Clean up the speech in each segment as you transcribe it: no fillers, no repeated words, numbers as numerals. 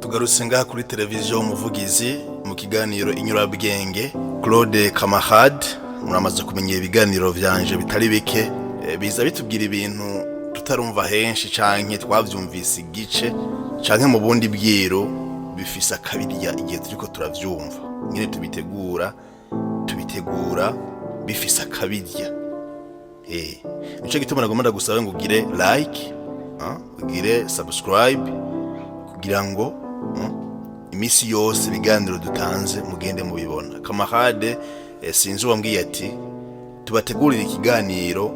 tugarutse ngaha kuri televiziyo umuvugizi mu kiganiro Inyurabwenge Claude Kamahad. Muramaze kumenya ibiganiro vyanje bitari bike biza bitubwira ibintu tutarumva henshi canke twavyumvise igice canke mu bundi bwiro bifisa kabirya igihe turiko turavyumva nyine tubitegura bifisa kabirya. Nico gituma nagomba gusaba ngo ugire like, ugire subscribe kugira ngo imisi yose ibiganiro dutanze mugende mubibona. Kamahade sinzi wambwiye ati tubategurira ikiganiro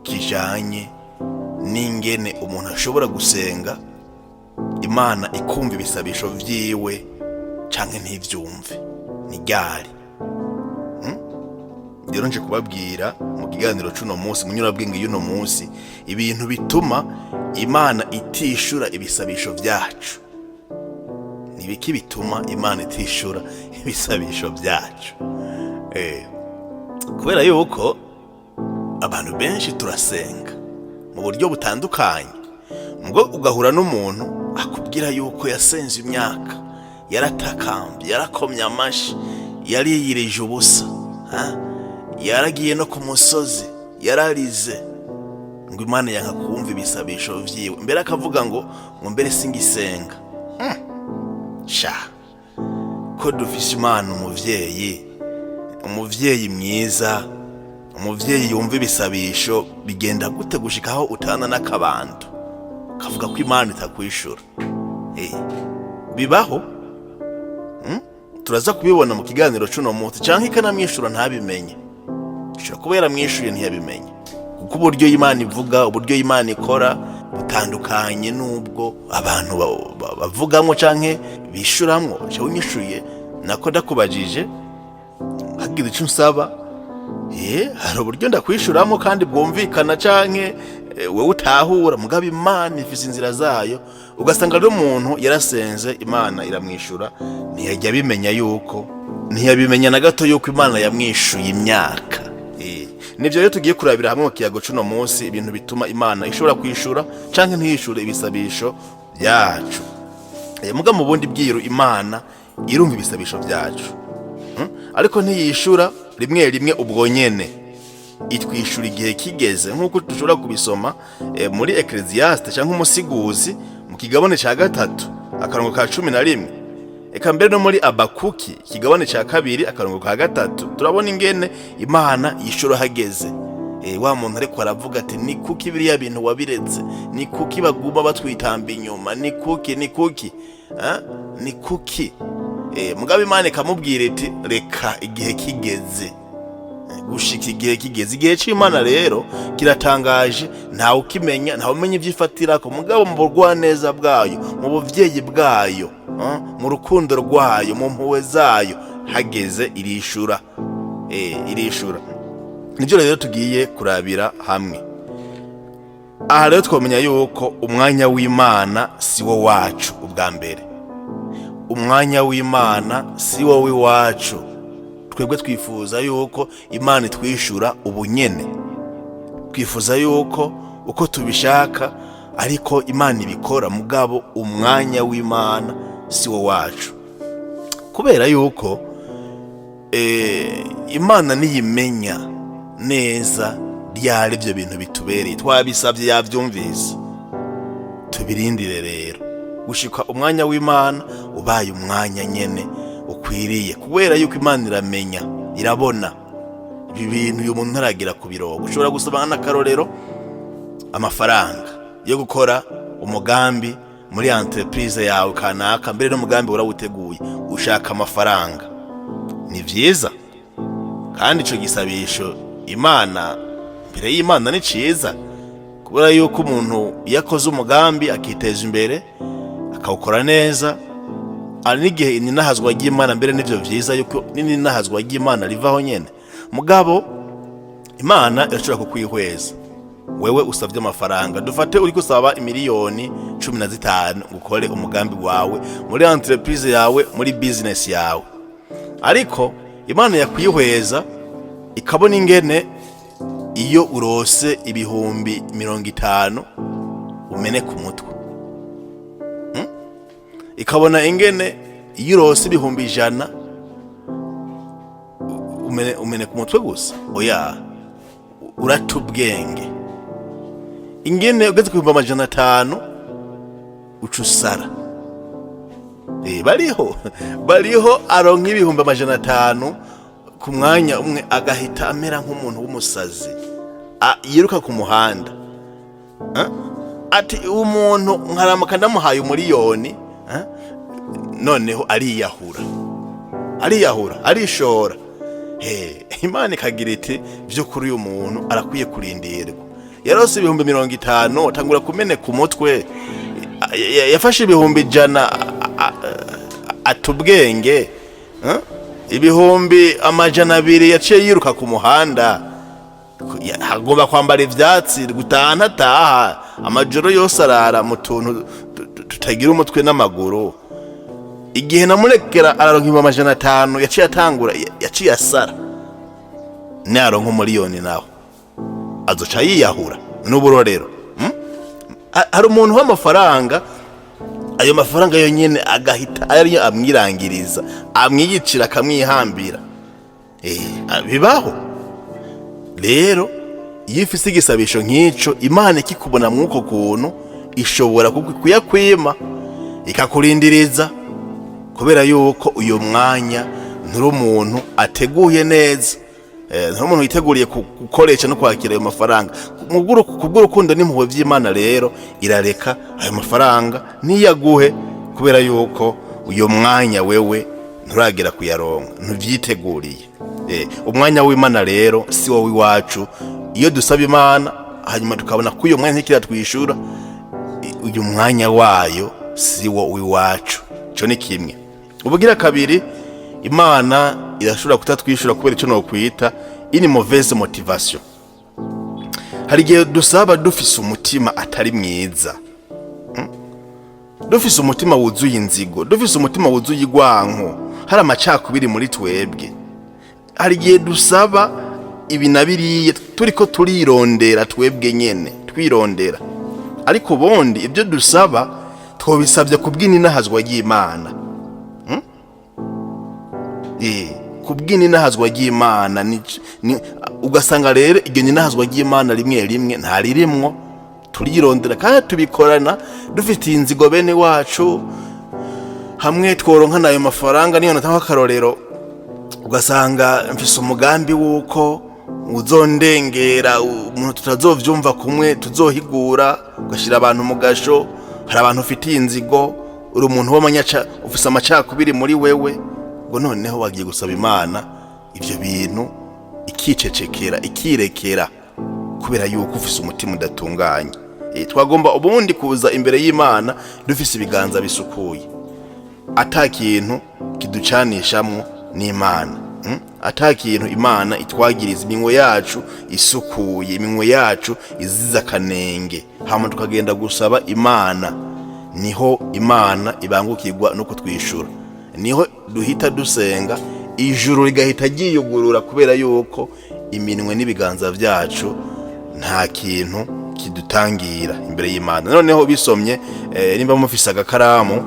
kijanye n'ingene umuntu ashobora gusenga Imana ikumva ibisabisho vyiwe canke ntivyumve ni ryari. Rero nje kubabwira mu kiganiro cuno munsi mu Nyurabwenge y'uno munsi ibintu bituma Imana itishura ibisabisho vyacu. Nibiki bituma Imana itishura ibisabisho vyacu? Kubera yuko abantu benshi turasenga mu buryo butandukanye, ngo ugahura n'umuntu akubwira yuko yasenze imyaka, yaratakambye, yarakomye amashi, yariyirije ubusa, yaragiye no ku musozi, yararize, ngo Imana yanka kumva ibisabisho vyiwe, mbere akavuga ngo mbere singisenga. Sha ko dufise Imana umuvyeyi mwiza, umuvyeyi yumva ibisabisho, bigenda gute gushikaho utana n'akabando kavuga ko Imana itakwishura? Bibaho. Turaza kubibona mu kiganiro cuno munsi, canke ikanamwishura ntabimenye. Shira kubera mwishuye ntiyabimenye, kuko uburyo Imana ivuga, uburyo Imana ikora butandukanye n'ubwo abantu bavugamwo canke bishuramwo. Je unyishuye nako ndakubajije hagira ico nsaba, hari uburyo ndakwishuramo kandi bwumvikana canke wewe utahura, mugabo Imana ifise inzira zayo. Ugasanga rero umuntu yarasenze Imana iramwishura, ntiyajya bimenya na gato yuko Imana yamwishuye imyaka. Nivyo rero tugiye kurabira hamwe mu kiyago cuno munsi ibintu bituma Imana ishobora kwishura canke ntiyishure ibisabisho byacu. Muga mu bundi bwiro Imana irumva ibisabisho byacu, ariko ntiyishura rimwe ubwo nyene, itwishura igihe kigeze, nkuko dushobora kubisoma muri Ecclesiastes canke umusiguzi mu kigabane ca 3 akarongo ka 11. Eka mbere no muri Abakuki kigabane ca 2 akarongo ka 3 turabona ingene Imana yishura hageze. Wa muntu ariko aravuga ati ni kuki biriya bintu wabiretse, ni kuki baguma batwitamba inyuma, ni kuki mugabe Imana ikamubwira iti reka igihe kigeze, gushika igihe kigeze. Igihe c'Imana rero kiratangaje, ntawe ukimenya, ntawe umenya ivyifatirako, mugabo mu burwaneza bwayo, mu buvyeyi bwayo, mu rukundo rwayo, mu mpuwe zayo, hageze irishura. Irishura. Nivyo rero tugiye kurabira hamwe. Aha rero twomenya yuko umwanya w'Imana si wo wacu ubwa mbere. Umwanya w'Imana si wo w'iwacu. Twebwe twifuza yuko Imana itwishura ubunyene, twifuza yuko uko tubishaka, ariko Imana ibikora, mugabo umwanya w'Imana si wo wacu. Kubera yuko Imana niyimenya neza ryari ibyo bintu bitubereye, twabisabye yavyumvise. Tubirindire rero gushika umwanya w'Imana ubaye umwanya nyene ukwiriye, kubera yuko Imana iramenya, irabona ibi bintu uyu muntu aragira kubiroga. Ushobora gusaba n'akarorero amafaranga yo gukora umugambi muri entreprise yawe kanaka, mbere n'umugambi urawuteguye, ushaka amafaranga. Ni vyiza kandi ico gisabisho Imana, mbere y'Imana ni ciza, kubera yuko umuntu yakoze umugambi akiteza imbere akawukora neza, ari n'igihe ininahazwa ry'Imana, mbere n'ivyo vyiza yuko ininahazwa ry'Imana rivaho nyene. Mugabo Imana irashobora kukwihweza wewe usavye amafaranga. Dufate uri gusaba miliyoni 15 gukore umugambi wawe muri entreprise yawe, muri business yawe, ariko Imana yakwihweza ikabona ingene iyo urose ibihumbi 50 umene ku mutwe. Ikabona ingene iyo urose ibihumbi 100 umene ku mutwe gusa. Oya, urata ubwenge. Ingene ugeze ku 500 uca usara. Bariho aronka ibihumbi 500 ku mwanya umwe agahita amera nk'umuntu w'umusazi yiruka ku muhanda. Ati umuntu nkaramuka ndamuhaye umuriyoni, noneho ariyahura arishora. Imana ikagira iti byo kuri uyu muntu arakwiye kurindirwa. Yarose ibihumbi 50 tangura kumene ku mutwe, yafashe ibihumbi 100 atubwenge, ibihumbi 200 yaciye yiruka ku muhanda, hagomba kwambara ivyatsi, gutaha amajoro yose arara mu tuntu tutagira umutwe n'amaguru. Igihe namurekera araronka 500 yaciye atangura, yaciye asara. Naronka umuriyoni naho azoca yiyahura n'uburorero. Hari umuntu w'amafaranga, ayo mafaranga yonyene agahita ariyo amwirangiriza, amwiyicira, akamwihambira. Bibaho rero. Iyo ufise igisabisho nk'ico, Imana ikikubona mw'uko kuntu ishobora kuyakwima ikakurindiriza, kubera yuko uyo mwanya nturi umuntu ateguye neza, nturi umuntu yiteguriye gukoresha no kwakira ayo mafaranga. Kubw'urukundo n'impuhwe vy'Imana rero irareka ayo mafaranga niyaguhe, kubera yuko uyo mwanya wewe nturagera kuyaronka, ntuvyiteguriye. Umwanya w'Imana rero si wowe iwacu. Iyo dusaba Imana hanyuma tukabona ko uyo mwanya ntikira twishura, uyu mwanya wayo si wowe iwacu. Ico ni kimwe. Ubugira kabiri, Imana irashobora kutatwishura kubera ico no kwita une mauvaise motivation. Hari igihe dusaba dufise umutima atari mwiza, dufise umutima wuzuye inzigo, dufise umutima wuzuye igwanko, hari amacakubiri muri twebwe. Hari igihe dusaba ibi na biriya turiko turirondera twebwe nyene, twirondera. Ariko bondi ibyo dusaba twobisabye kubw'inahazwa y'Imana. Kubw'inahazwa y'Imana ugasanga rero iryo ninahazwa y'Imana rimwe ntaririmwo, turirondera kandi tubikorana dufite inzigo bene wacu. Hamwe tworonka nayo mafaranga, niyo natanga akarorero, ugasanga mfise umugambi wuko uzondengera umuntu tutazovyumva kumwe, tuzohigura, ugashira abantu mu gasho. Hari abantu ufitiye inzigo, uri umuntu w'amanyaca, ufise amacakubiri muri wewe, ngo noneho wagiye gusaba Imana ivyo bintu ikicecekera, ikirekera, kubera yuko ufise umutima udatunganye. Twagomba ubundi kuza imbere y'Imana dufise ibiganza bisukuye, ata kintu kiducanishamwo n'Imana, ata kintu Imana itwagiriza, iminwe yacu isukuye, iminwe yacu iziza kanenge. Hama tukagenda gusaba Imana, niho Imana ibangukirwa no kutwishura, niho duhita dusenga, ijuru rigahita ryiyugurura, kubera yuko iminwe n'ibiganza vyacu nta kintu kidutangira imbere y'Imana. Noneho bisomye, nimba mufise agakaramu,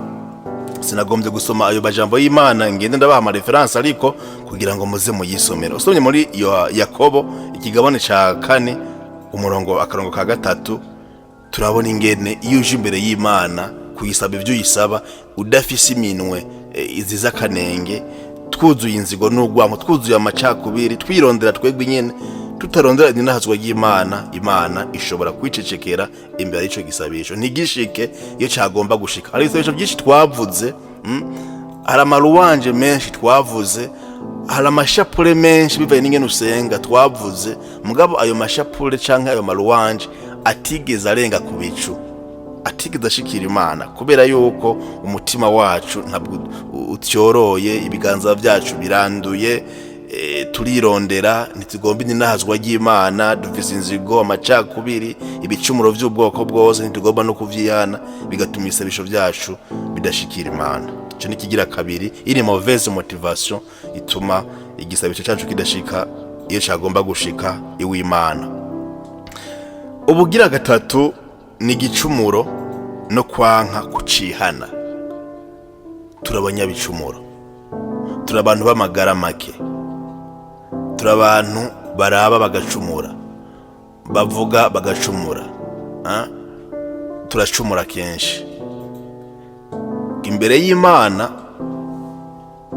sinagombye gusoma ayo majambo y'Imana ngende ndabaha ama reference, ariko kugira ngo muze muyisomera. Usomye muri Yakobo ikigabane ca 4 akarongo ka 3, turabona ingene iyo uje imbere y'Imana kuyisaba ivyo uyisaba udafise iminwe iziza kanenge, twuzuye inzigo n'ugwanko, twuzuye amacakubiri, twirondera twegwe nyene, tutarondera inahazwa y'Imana, Imana ishobora kwicecekera imbere y'ico gisabisho, ntigishike iyo cyagomba gushika. Hari ibisabisho byinshi twavuze, hari amaruwanje menshi twavuze, hari amashapure menshi bivaye n'ingene usenga twavuze, mugabo ayo mashapure canke ayo maruwanje atigeze arenga ku bicu, atigeze ashikira Imana, kubera yuko umutima wacu ntabwo utyoroye, ibiganza vyacu biranduye, turirondera, ntitugomba inahazwa y'Imana, dufise inzigo, amacakubiri, ibicumuro vy'ubwoko bwose, ntitugomba no kuvyihana, bigatuma isabisho vyacu bidashikira Imana. Ico ni kigira kabiri, iri mauvaise motivation ituma igisabisho cyacu kidashika iyo cyagomba gushika iw'Imana. Ubugira gatatu ni igicumuro no kwanka kucihana. Turi abanyabicumuro, turi abantu b'amagara make, turi abantu baraba bagacumura, bavuga bagacumura. Turacumura kenshi imbere y'Imana.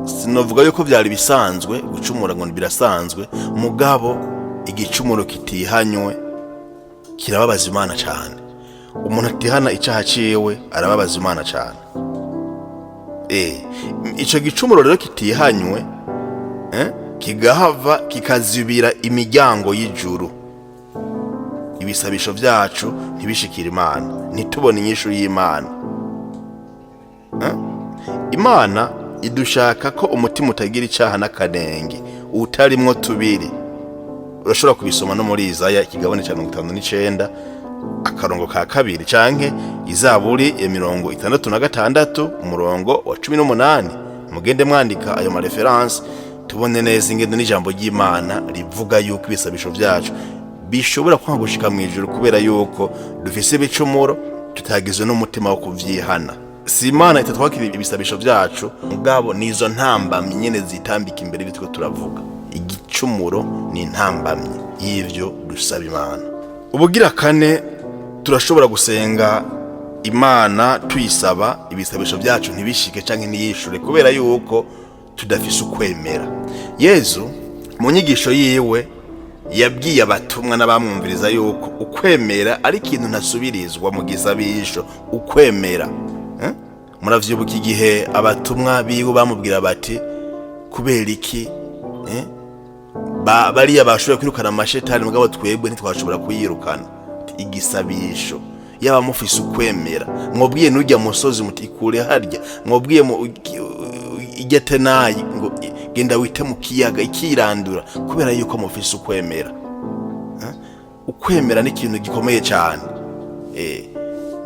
Sinovuga yuko byari bisanzwe gucumura ngo birasanzwe, mugabo igicumuro kitihanywe kirababaza Imana cyane. Umuntu atihana icyaha ciwe arababaza Imana cyane. Ico gicumuro rero kitihanywe kigahava kikazibira imiryango y'ijuru. Ibisabisho byacu ntibishikira Imana, ntitubone inyishu y'Imana. Imana idushaka ko umutima utagira icyaha n'akanenge, utarimwo tubiri. Urashobora kubisoma no muri Izaya ikigabane cya 59 akarongo ka 2 canke Izaburi ya 66 umurongo wa 18. Mugende mwandika ayo mareference tubone neza ingendo n'ijambo ry'Imana rivuga yuko ibisabisho byacu bishobora kwanga gushika mu ijuru, kubera yuko dufise ibicumuro tutagizwe n'umutima wo kuvyihana. Si Imana itatwakira ibisabisho byacu, mugabo nizo ntambamye nyene zitambika imbere y'ibitwe turavuga. Igicumuro ni intambamye y'ivyo dusaba Imana. Ubugira kane, turashobora gusenga Imana tuyisaba ibisabisho byacu ntibishike canke ntiyishure, kubera yuko tudafise ukwemera. Yezu mu nyigisho yiwe yabwiye abatumwa n'abamwumviriza yuko ukwemera ari ikintu ntasubirizwa mu gisabisho. Ukwemera muravyibuka igihe abatumwa biwe bamubwira bati kubera iki bariya bashoboye kwirukana amashetani mugabo twebwe ntitwashobora kuyirukana? Igisabisho yaba mufise ukwemera, mwobwiye n'ujya musozi muti kure harya, mwobwiye mu igetenayi ngo genda wite mu kiyaga ikirandura, kubera yuko mufise ukwemera. Ukwemera ni ikintu gikomeye cyane.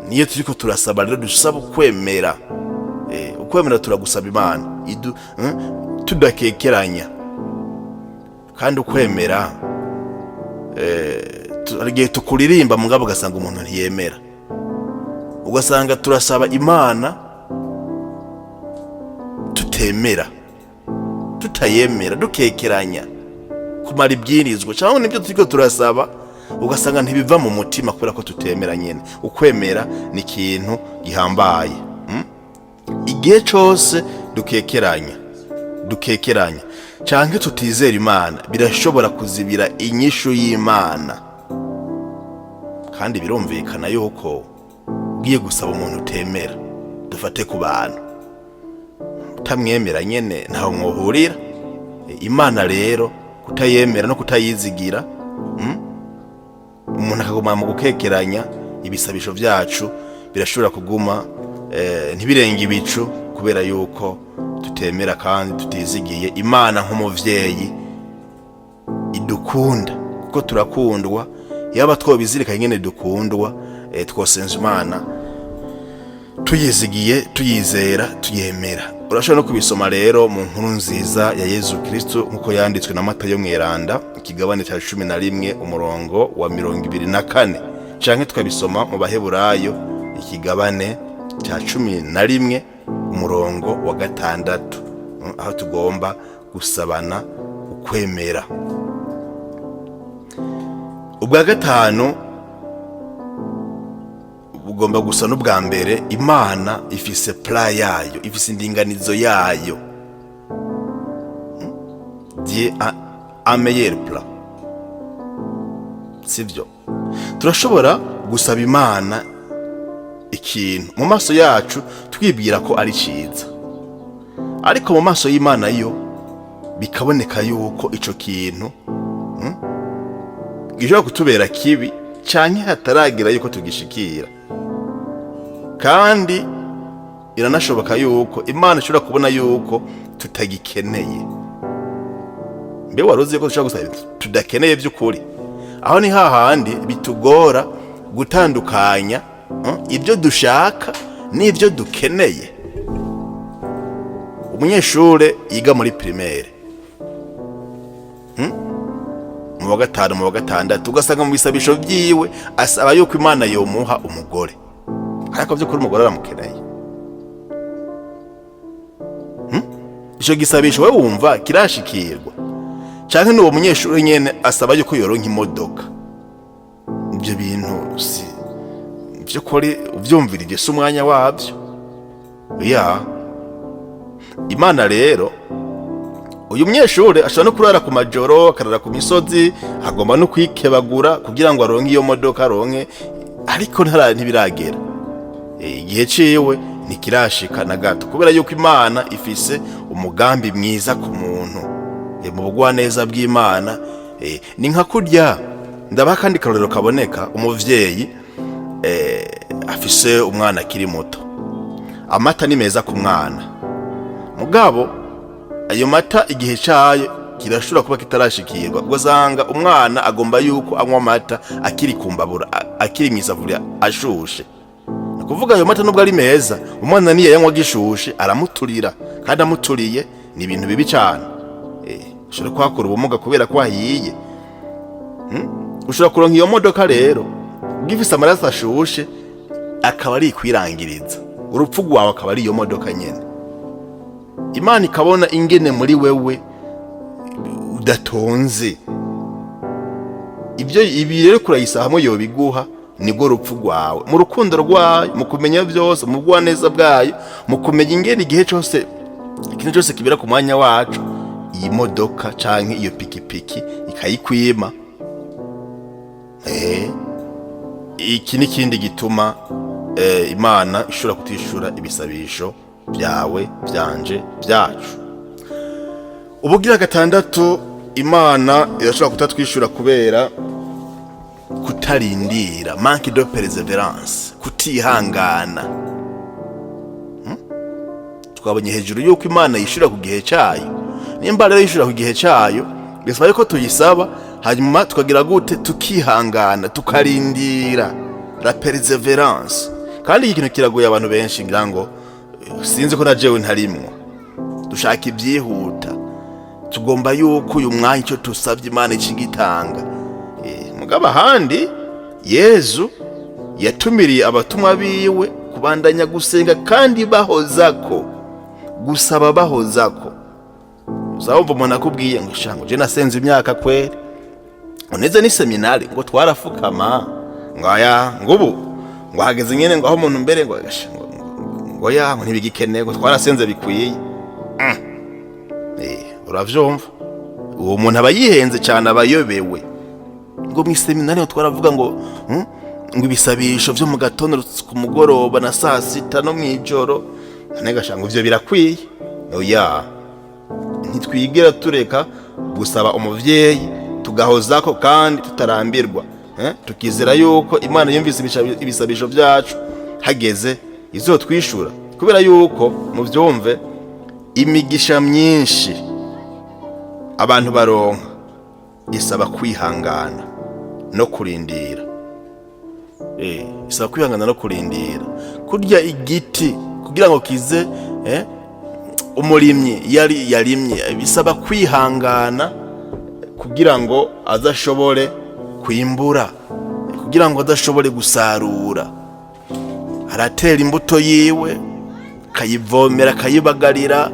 Niyo turiko turasaba rero dusaba ukwemera. Ukwemera turagusaba Imana tudakekeranya. Kandi ukwemera igihe tukuririmba mugabo ugasanga umuntu ntiyemera, ugasanga turasaba Imana tutemera, tutayemera, dukekeranya kumara ibyirizwa cyangwa nibyo turiko turasaba, ugasanga ntibiva mu mutima kubera ko tutemera nyene. Ukwemera ni ikintu gihambaye. Igihe cyose dukekeranya canke tutizera Imana, birashobora kuzibira inyishu y'Imana. Kandi birumvikana yuko ugiye gusaba umuntu utemera, dufate ku bantu utamwemera nyene ntaho mwohurira. Imana rero kutayemera no kutayizigira, umuntu akaguma mu gukekeranya ibisabisho byacu, birashobora kuguma ntibirenge ibicu, kubera yuko tutemera kandi tutizigiye. Imana nk'umuvyeyi idukunda kuko turakundwa. Yaba twobizirika nyene dukundwa, twosenza Imana tuyizigiye, tuyizera, tuyemera. Urashobora no kubisoma rero mu nkuru nziza ya Yezu Kristo nkuko yanditswe na Matayo mweranda ikigabane cya 11 umurongo wa 24, canke tukabisoma mu Baheburayo ikigabane cya 11 umurongo wa 6, aho tugomba gusabana ukwemera. Ubwa gatanu bugomba gusa n'ubwa mbere. Imana ifise plan yayo, ifise indinganizo yayo. Dieu a un meilleur plan. Sivyo? Turashobora gusaba Imana ikintu mu maso yacu twibwira ko ari ciza, ariko mu maso y'Imana yo bikaboneka yuko ico kintu gishobora kutubera kibi canke hataragira yuko tugishikira. Kandi iranashoboka yuko Imana ishobora kubona yuko tutagikeneye. Mbe waruzi ko dushobora gusaba tudakeneye by'ukuri? Aho ni hahandi bitugora gutandukanya ibyo dushaka n'ibyo dukeneye. Umunyeshure yiga muri primaire, mu mu wa gatanu, mu wa gatandatu, ugasanga mu bisabisho byiwe asaba yuko Imana yomuha umugore, ariko by'ukuri umugore aramukeneye. Ico gisabisho we wumva kirashikirwa? Canke n'uwo munyeshuri nyene asaba yuko yoronka imodoka? Ibyo bintu si byo kuri uvyumvirije si umwanya wabyo. Imana rero, uyu munyeshuri ashobora no kurara ku majoro, akarara ku misozi, agomba no kwikebagura kugira ngo aronke iyo modoka aronke, ariko ntibiragera. Igihe ciwe ntikirashika na gato, kubera yuko Imana ifise umugambi mwiza ku muntu. Mu bugwaneza bw'Imana, ni nka kurya, ndabaha kandi karorero kaboneka. Umuvyeyi afise umwana akiri muto, amata ni meza ku mwana, mugabo ayo mata igihe cayo kirashobora kuba kitarashikirwa, ugasanga umwana agomba yuko anywa amata akiri kumbabura, akiri mw'isafuriya ashushe. Kuvuga ayo mata nubwo ari meza, umwana niye yanywa gishushe aramuturira, kandi amuturiye ni ibintu bibi cyane. Ushobora kwakura ubumuga kubera ko ahiye. Ushobora kuronka iyo modoka rero ugifise amaraso ashushe, akaba ari kwirangiriza, urupfu rwawe akaba ari iyo modoka nyene. Imana ikabona ingene muri wewe udatonze, ibi rero kurayisahamo yobiguha, nibwo rupfu rwawe. Mu rukundo rwayo, mu kumenya byose, mu bugwaneza bwayo, mu kumenya ingene igihe cyose ikintu cyose kibera ku mwanya wacu, iyi modoka canke iyo pikipiki ikayikwima. Iki ni kindi gituma Imana ishobora kutishura ibisabisho byawe, byanje, byacu. Ubugira gatandatu, Imana irashobora kutatwishura kubera kutarindira, manque de perseverance, kutihangana. Twabonye hejuru yuko Imana yishura ku gihe cyayo. Nimba rero yishura ku gihe cyayo, bisaba yuko tuyisaba, hanyuma tukagira gute? Tukihangana, tukarindira, la perseverance. Kandi iki kintu kiragoye abantu benshi, ngira ngo sinzi ko na jewe ntarimwo. Dushaka ibyihuta, tugomba yuko uyu mwanya icyo tusabye Imana ikigitanga. Mugabo ahandi Yezu yatumiriye abatumwa biwe kubandanya gusenga kandi bahozako, gusaba bahozako. Uzabumva umuntu akubwiye ngo shango je nasenze imyaka kweri, uneze ni seminari ngo twarafukama, ngaya ngubu ngo hageze nyene ngo aho umuntu mbere ngo ngo ntibigikeneye ngo twarasenze bikwiye. Uravyumva? Uwo muntu aba yihenze cyane, abayobewe. Ngo mu seminari twaravuga ngo ibisabisho byo mu gatondo, ku mugoroba, na saa sita, no mwijoro. Nnegashango ivyo birakwiye. Ntitwigera tureka gusaba umuvyeyi, tugahozako kandi tutarambirwa. Tukizera yuko Imana yumvise ibisabisho byacu, hageze izotwishura, kubera yuko mu byumve imigisha myinshi abantu baronka isaba kwihangana no kurindira. Isaba kwihangana no kurindira. Kurya igiti kugira ngo kize, umurimyi yarimye, bisaba kwihangana kugira ngo azashobore kwimbura, kugira ngo adashobore gusarura. Aratera imbuto yiwe, akayivomera, akayibagarira,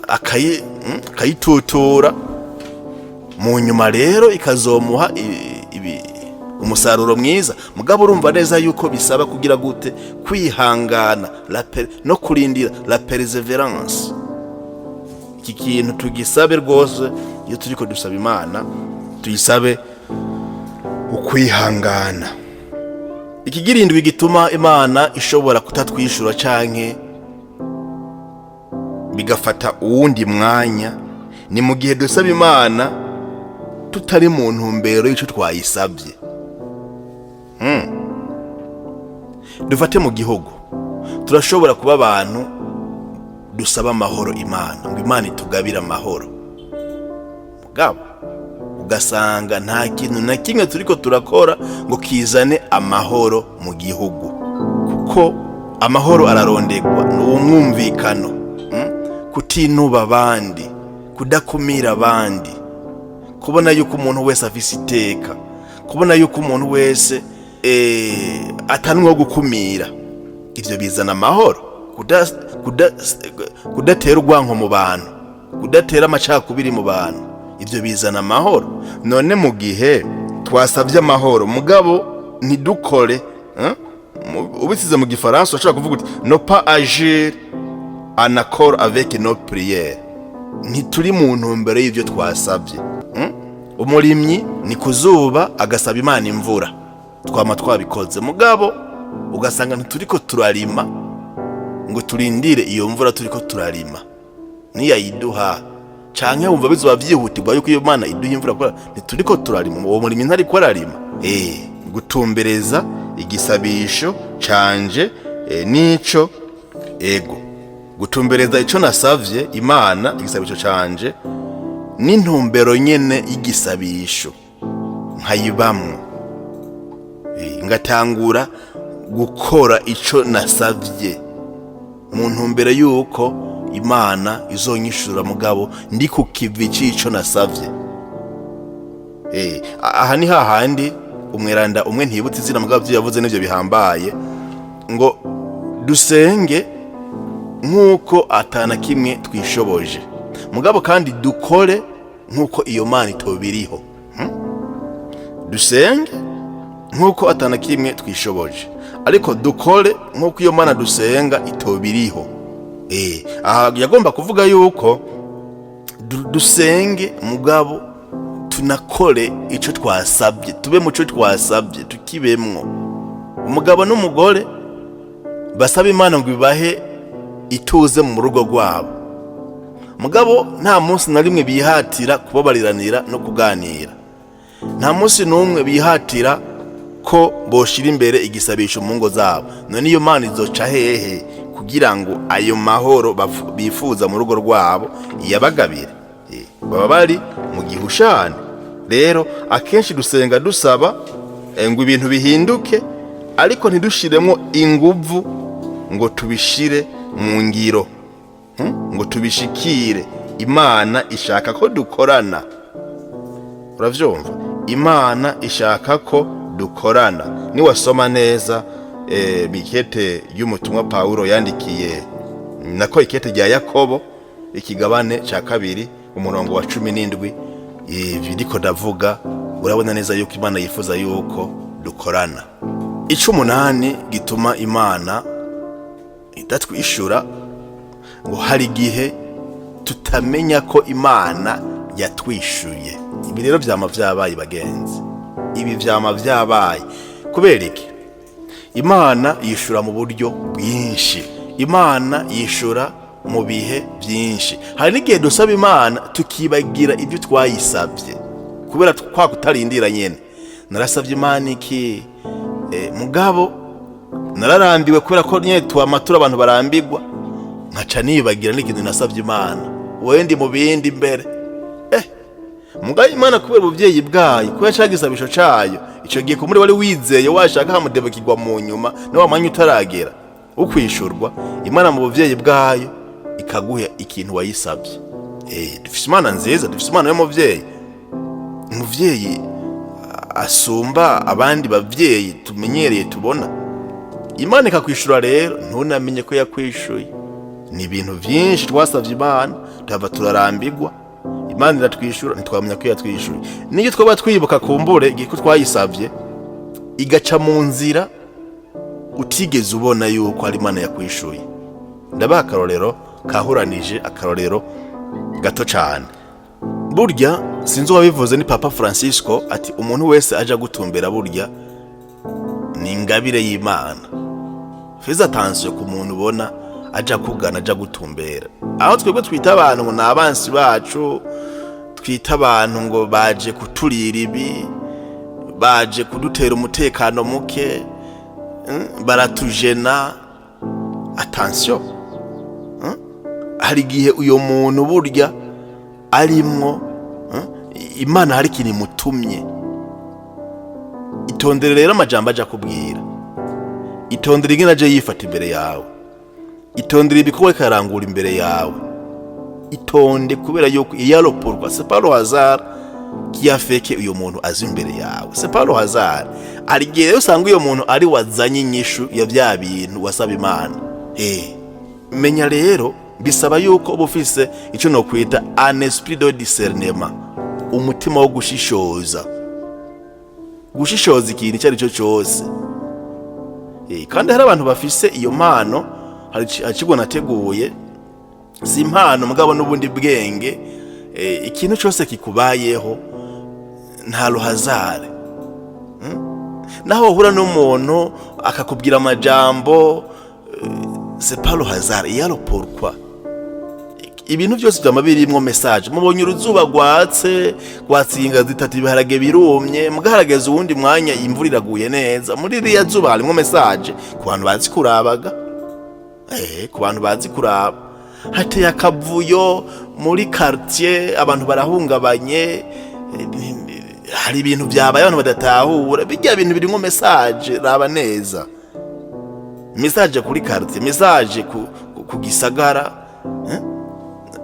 akayitutura, mu nyuma rero ikazomuha umusaruro mwiza. Mugabo urumva neza yuko bisaba kugira gute? Kwihangana no kurindira, la perseverance. Iki kintu tugisabe rwose, iyo turiko dusaba Imana tuyisabe ukwihangana. Ikigirindwi gituma Imana ishobora kutatwishura canke bigafata uwundi mwanya, ni mu gihe dusaba Imana tutari mu ntumbero y'ico twayisabye. Dufate mu gihugu, turashobora kuba abantu dusaba amahoro Imana, ngo Imana itugabira amahoro. Mugabo ugasanga nta kintu na kimwe turiko turakora ngo kizane amahoro mu gihugu, kuko amahoro ararondegwa n'umwumvikano, kutinuba abandi, kudakumira abandi, kubona yuko umuntu wese afise iteka, kubona yuko umuntu wese atanwa gukumira. Ivyo bizana amahoro, kudatera urwanko mu bantu, kudatera amacakubiri mu bantu. Ivyo bizana amahoro. None mu gihe twasavye amahoro mugabo ntidukore, ubisize mu gifaransa ushaka kuvuga uti no pas agir en accord avec nos prières. Ntituri mu ntumbero y'ivyo twasavye. Umurimyi ni kuzuba agasaba Imana imvura, twama twabikoze mugabo ugasanga ntituriko turarima ngo turindire iyo mvura turiko turarima. Niyayiduha canke wumva bizoba vyihutirwa yuko iyo Mana iduha imvura kwa ntituriko turarima, uwo murimyi ntariko ararima. Gutumbereza igisabisho canje nico gutumbereza ico nasavye Imana, igisabisho canje n'intumbero nyene y'igisabisho nkayibamwo, ngatangura gukora ico nasavye mu ntumbero yuko Imana izonyishura mugabo ndi ku kivi c'ico nasavye. Aha ni hahandi umweranda umwe ntibutse izina mugabo byo yavuze n'ivyo bihambaye ngo dusenge nkuko atana kimwe twishoboje mugabo kandi dukore nkuko iyo Mana itobiriho. Dusenge nkuko atana kimwe twishoboje ariko dukore nkuko iyo Mana dusenga itobiriho. Aha yagomba kuvuga yuko dusenge mugabo tunakore ico twasabye, tube mu cyo twasabye tukibemwo. Umugabo n'umugore basaba Imana ngo bibahe ituze mu rugo rwabo mugabo nta munsi na rimwe bihatira kubabariranira no kuganira, nta munsi n'umwe bihatira ko boshira imbere igisabisho mu ngo zabo. None iyo Mana izoca hehe kugira ngo ayo mahoro bifuza mu rugo rwabo yabagabire? Baba bari mu gihushane. Rero akenshi dusenga dusaba ngo ibintu bihinduke ariko ntidushiremo inguvu ngo tubishire mu ngiro, ngo tubishikire. Imana ishaka ko dukorana, uravyumva? Imana ishaka ko dukorana. Niwasoma neza ikete y'umutumwa Paulo yandikiye nako ikete rya Yakobo ikigabane ca 2 umurongo wa 17, biriko ndavuga urabona neza yuko Imana yifuza yuko dukorana. 18 gituma Imana idatwishura ngo hari gihe tutamenya ko Imana yatwishuye. Ibi rero vyama vyabaye bagenzi, ibi vyama vyabaye kubera iki? Imana yishura mu buryo bwinshi, Imana yishura mu bihe byinshi. Hari n'igihe dusaba Imana tukibagira ibyo twayisabye kubera kwa kutarindira nyene. Narasabye Imana iki mugabo nararambiwe kubera ko nyene twamatura abantu barambigwa, nkaca nibagira n'ikintu nasabye Imana, wendi mu bindi imbere. Mugabo Imana kubera ubuvyeyi bwayo, kubera cagisabisho cayo, ico gihe kumuri wari wizeye washaka hamudebekirwa mu nyuma no wamanya utaragera ukwishurwa, Imana mu buvyeyi bwayo ikaguha ikintu wayisabye. Dufise Imana nziza, dufise Imana y'umuvyeyi. Umuvyeyi asumba abandi bavyeyi tumenyereye tubona. Imana ikakwishura rero ntunamenye ko yakwishuye. Ni ibintu byinshi twasavye Imana tava turarambigwa, Imana iratwishura ntitwamenya ko yatwishuye. Niyo twaba twibuka kumbure igiko twayisavye igaca mu nzira utigeze ubona yuko ari Imana yakwishuye. Ndabaha akarorero kahuranije, akarorero gato cyane. Burya sinzi wabivuze ni Papa Francisco ati umuntu wese aja gutumbera burya ni ingabire y'Imana. Fiza attention ku muntu ubona aja kugana aja gutumbera. Aho twebwe twita abantu ngo nabansi bacu, twita abantu ngo baje kuturira ibi, baje kudutera umutekano muke, baratujena. Attention, hari gihe uyo muntu burya arimwo Imana hari kintu mutumye. Itondere rero amajambo aja kubwira, itondere ingene aje yifata imbere yawe, itondere ibikorwa karangura imbere yawe, itonde kubera yuko iyaroporwa c'est pas le hasard kiyafeke uyo muntu azi imbere yawe. C'est pas le hasard. Ari gihe usanga uyo muntu ari wazanye inyishu ya bya bintu wasaba Imana. Menya rero bisaba yuko ubufise ico no kwita un esprit de discernement, umutima wo gushishoza ikintu cyari cyo cyose. Kandi hari abantu bafise iyo mpano, hari ikigo nateguye, si impano mugabo n'ubundi bwenge. Ikintu cyose kikubayeho nta ruhazare. Naho uhura n'umuntu akakubwira amajambo, c'est pas le hasard, il y a le pourquoi. Ibintu byose byama birimwo message. Mubonye uruzuba gwatsinga zitatu ibiharage birumye, mugaharageza uwundi mwanya imvura iraguye neza. Muri iriya zuba harimwo message ku bantu bazi kurabaga. Ku bantu bazi kuraba. Hateye akavuyo muri quartier, abantu barahungabanye, hari ibintu byabaye abantu badatahura. Bijya bintu birimwo message, raba neza. Message kuri quartier, message ku gisagara.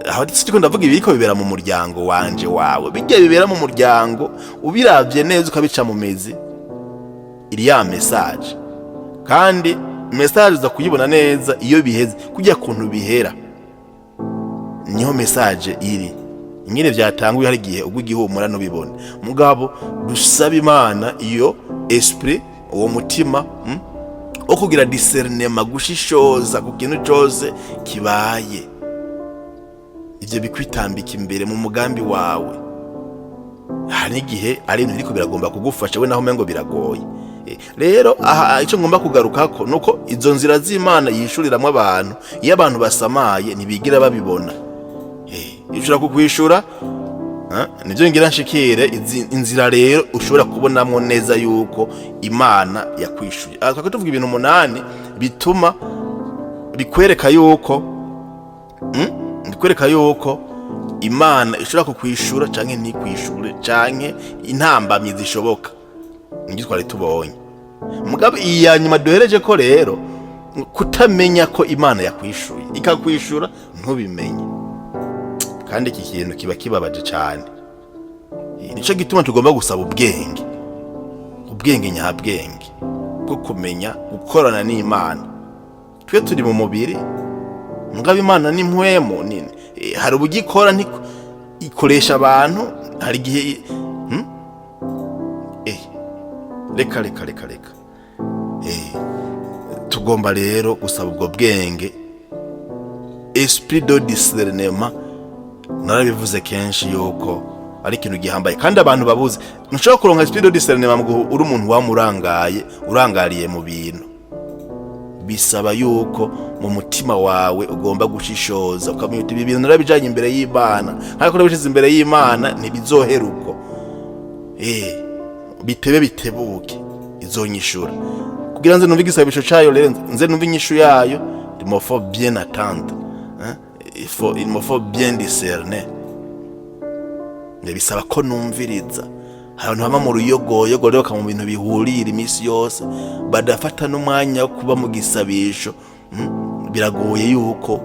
Aho ndiko ndavuga ibiko bibera mu muryango wanje wawe. Bijya bibera mu muryango, ubiravye neza ukabica mu mezi, iri ya message. Kandi message za kuyibona neza iyo biheze, kujya kuntu bihera, niho message iri. Ingene byatanguye hari gihe ubwo igihumura no bibone. Mugabo dusaba Imana iyo esprit, uwo mutima o kugira discernement, gushishoza ku kintu cyose kibaye. Ivyo bikwitambika imbere mu mugambi wawe. Hari igihe ari ibintu biriko biragomba kugufasha, we naho mengo biragoye. Rero aha ico ngomba kugarukako nuko izo nzira z'Imana yishuriramwe abantu, iyo abantu basamaye ntibigira babibona. Ishura kukwishura, nivyo ngira nshikire inzira rero ushobora kubonamwo neza yuko Imana yakwishuye. Twako tuvuga ibintu 8 bituma bikwereka yuko Imana ishobora kukwishura canke ntikwishure, canke intambamye zishoboka. Ngi twari tubonye. Mugabo iya nyuma duhereje ko rero kutamenya ko Imana yakwishuye, ikakwishura ntubimenye. Kandi iki kintu kiba kibabaje cyane. Nico gituma tugomba gusaba ubwenge nyabwenge bwo kumenya gukorana n'Imana. Twe turi mu mubiri, mugabo Imana ni mpwemo nini. Hari ubugikora ikoresha abantu, hari gihe reka tugomba rero gusaba ubwo bwenge, esprit de discernement. Narabivuze kenshi yuko ari ikintu gihambaye, kandi abantu babuze. Ntushobora kuronka esprit de discernement ngo uri umuntu urangariye mu bintu. Bisaba yuko mu mutima wawe ugomba gushishoza, ukamenya uti ibintu narabijanye imbere y'Imana, ariko nabishize imbere y'Imana ntibizohera uko. Bitebuke izonyishura. Kugira nze numva igisabisho cyayo rero, nze numva inyishu yayo, il me faut bien attendre. Il me faut bien discerner. Bisaba ko numviriza. Abantu bama mu ruyogoyogo rero mu bintu bihurira imisi yose, badafata n'umwanya wo kuba mu gisabisho. Biragoye yuko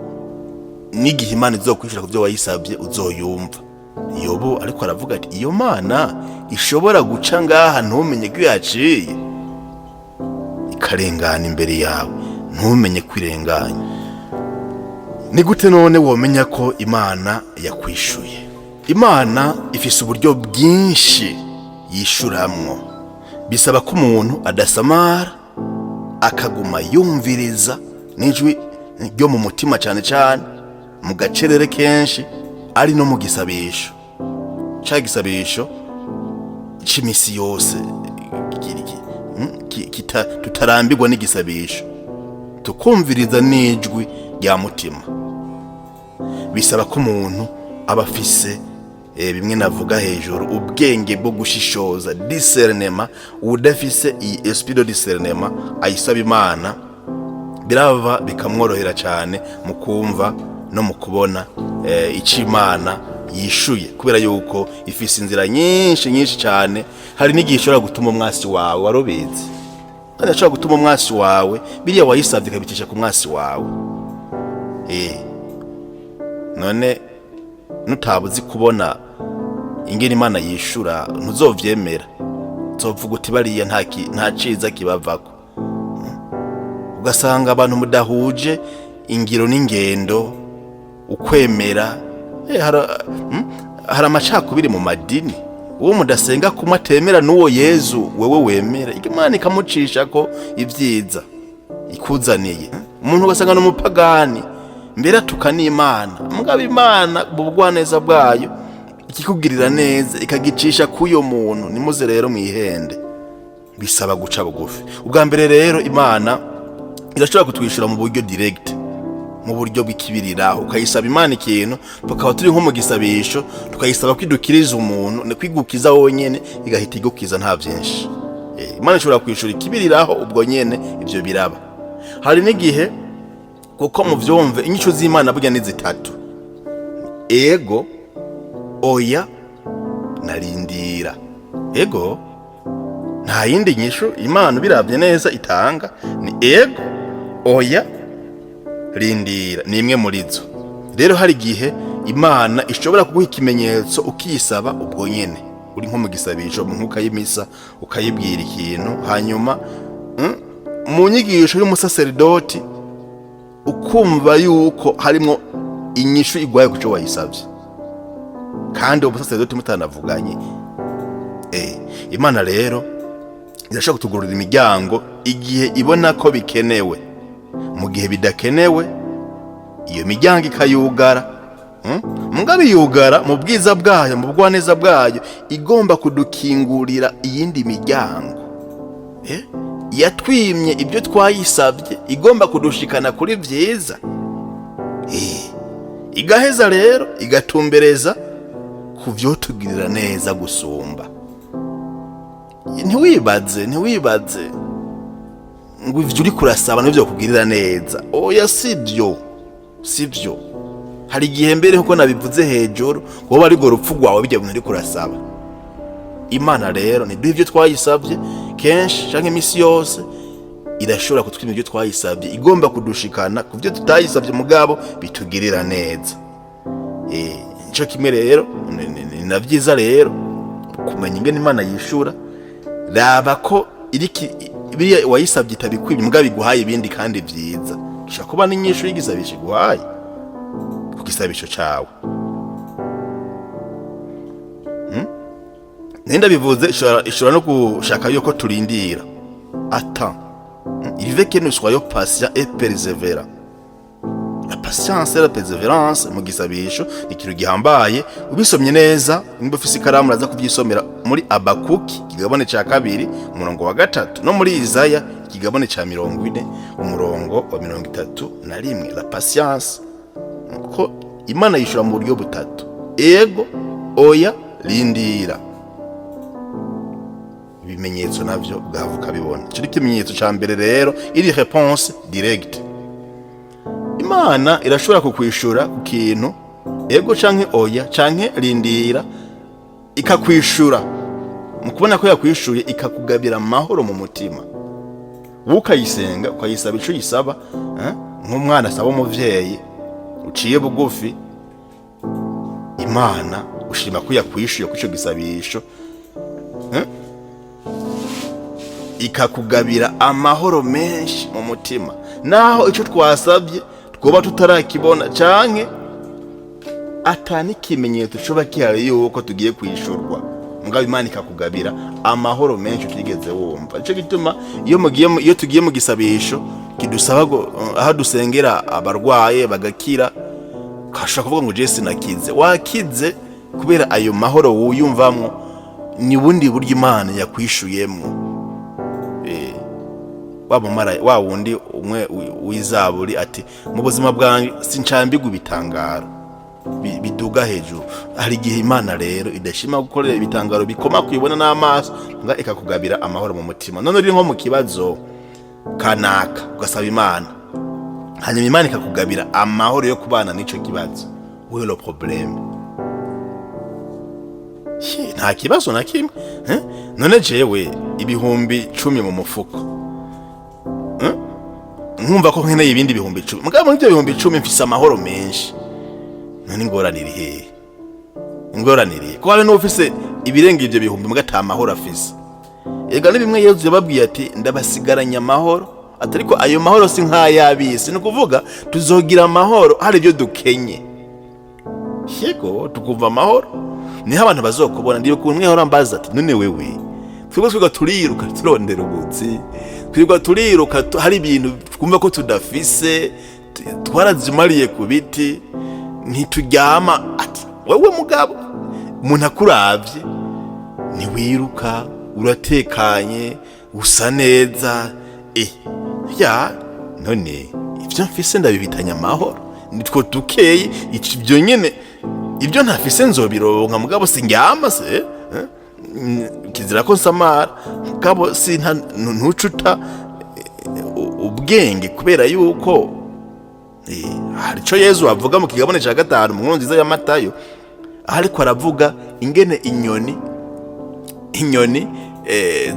n'igihe Imana izokwishura ku byo wayisabye uzoyumva. Yobu ariko aravuga ati iyo Mana ishobora guca ngaha ntumenye ko yaciye, ikarengana imbere yawe ntumenye kwirenganya. Ni gute none womenya ko Imana yakwishuye? Imana ifise uburyo bwinshi yishuramwo. Bisaba ko umuntu adasamara, akaguma yumviriza n'ijwi ryo mu mutima cyane cyane, mu gacerere kenshi, ari no mu gisabisho. Ca gisabisho c'imisi yose, tutarambirwa n'igisabisho, tukumviriza n'ijwi rya mutima. Bisaba ko umuntu aba afise bimwe navuga hejuru, ubwenge bwo gushishoza, discernement. Udafise iyi esprit de discernement ayisaba Imana, birava bikamworohera cyane mu kumva no mu kubona icyo Imana yishuye, kubera yuko ifise inzira nyinshi cyane. Hari n'igihe ishobora gutuma umwasi wawe, warobizi, kandi ashobora gutuma umwasi wawe biriya wayisabye ikabicisha ku mwasi wawe. None nutabuzi kubona ingene Imana yishura ntuzovyemera, uzovuga uti bariya nta ciza kibavako. Ugasanga abantu mudahuje ingiro n'ingendo, ukwemera, hari amacakubiri mu madini. Uwo mudasenga kumwe atemera n'uwo Yezu wewe wemera, Imana ikamucisha ko ivyiza ikuzaniye. Umuntu ugasanga n'umupagani mbere atukana Imana, mugabo Imana bubugwaneza bwayo ikikugirira neza ikagicisha kuyo muntu. Nimuze rero mwihende, bisaba guca bugufi. Ubwa mbere rero Imana irashobora kutwishura mu buryo direct, mu buryo bw'ikibiriraho. Ukayisaba Imana ikintu, tukaba turi nko mu gisabisho, tukayisaba kwidukiriza umuntu, ne kwigukiza wonyene igahita igukiza nta byinshi. Imana ishobora kwishura ikibiriraho ubwo nyene ivyo biraba. Hari n'igihe kuko mu vyumve inyishu z'Imana burya ni zitatu: ego, oya na rindira. Ego nta yindi nyishu Imana biravye neza itanga, ni ego, oya, rindira, ni imwe muri zo. Rero hari igihe Imana ishobora kuguha ikimenyetso ukisaba ubwo nyene, uri nko mu gisabisho mu nkuka y'imisa, ukayibwira ikintu, hanyuma mu nyigisho y'umusaserdoti ukumva yuko harimo inyishu igwaye kuco wayisavye, kandi umusaserdoti mutanavuganye. Imana rero irashaka kutugurura imiryango igihe ibona ko bikenewe. Mu gihe bidakenewe iyo miryango ikayugara. Mugabe yugara mu bwiza bwayo, mu bugwaneza bwayo, igomba kudukingurira iyindi miryango. Yatwimye ibyo twayisabye, igomba kudushikana kuri vyiza. Igaheza rero igatumbereza ku vyo tugirira neza gusumba. Ntiwibaze ngo ivyo uri kurasaba n'ivyo kugirira neza. Oya, sivyo. Hari igihe mbere nkuko nabivuze hejuru, wowe ari go rupfu rwawe bijya bintu uri kurasaba. Imana rero ni ivyo twayisabye kenshi canke imisi yose irashobora kutwima ivyo twayisabye, igomba kudushikana ku vyo tutayisabye mugabo bitugirira neza. Nico kimwe rero ni navyiza rero kumenya ingene Imana yishura. Raba ko biriya wayisabye itabikwimye mugabo iguhaye ibindi kandi vyiza. Gishaka kuba n'inyishu y'igisabisho iguhaye ku gisabisho cawe. Nenda bivuze ishobora no gushaka yuko turindira. Attends, il veut que nous soyons patients et persévérants. La patience et la persévérance mu gisabisho ni ikintu gihambaye. Ubisomye neza, nimba ufise ikaramu uraza kuvyisomera muri Abakuki ikigabane ca 2 umurongo wa 3, no muri Isaya ikigabane ca 40 umurongo wa 31. La patience ko Imana yishura mu buryo butatu: ego, oya, rindira. Ibimenyetso navyo bwavuka bibona. Cyo ikimenyetso ca mbere rero iri réponse directe. Imana irashobora kukwishura ku kintu ego canke oya canke rindira, ikakwishura mu kubona ko yakwishuye, ikakugabira amahoro mu mutima. Ukayisenga, ukayisaba ico yisaba, nk'umwana asaba umuvyeyi uciye bugufi, Imana ushima ko yakwishuye ku ico gisabisho, ikakugabira amahoro menshi mu mutima. Naho ico twasabye twoba tutarakibona canke atani ikimenyetso coba kihari yuko tugiye kwishurwa, mugabo Imana ikakugabira amahoro menshi utigeze wumva. Ico gituma iyo tugiye mu gisabisho kidusaba aho dusengera abarwaye bagakira, kashaka kuvuga ngo Jesi nakize, wakize kubera ayo mahoro wuyumvamwo, ni bundi buryo Imana yakwishuyemwo. Wa wundi umwe w'Izaburi ati mu buzima bwanjye sincambirwa ibitangaro biduga hejuru. Hari igihe Imana rero idashima gukorera ibitangaro bikoma kwibona n'amaso, nga ikakugabira amahoro mu mutima. None uri nko mu kibazo kanaka ugasaba Imana, hanyuma Imana ikakugabira amahoro yo kubana n'ico kibazo, wewe lo problème nta kibazo na kimwe. None jewe ibihumbi 10 mu mufuko, nkumva ko nkeneye ibindi bihumbi 10, mugabo muri ibyo bihumbi 10 mfise amahoro menshi. None ingorane iri hehe? ingoraniriye ko habe n'ufise ibirenga ibyo bihumbi mbwa ata mahoro afise. Ega ni bimwe Yesu yababwiye ati ndabasigaranya amahoro, atariko ayo mahoro si nk'ay'abisi. Ni ukuvuga tuzogira amahoro hari ibyo dukenye. Yego tukumva amahoro niho abantu bazokubona. Ndiyo ku mwe hora mbaza ati none wewe twebwe turiruka turondera ubutsi, twebwe turiruka hari ibintu twumva ko tudafise, twarazimariye ku biti ntituryama. Ati wewe mugabo umuntu akuravye ntiwiruka, uratekanye, usa neza. Ya none ivyo mfise ndabibitanya amahoro, nitwo dukeye ibyo nyene. Ibyo ntafise nzobironka mugabo sindyama se, kizira ko nsamara mugabo si ntucuta ubwenge, kubera yuko hari ico Yesu avuga mu kigabane ca 5 mu nkuru nziza ya Matayo, ariko aravuga ingene inyoni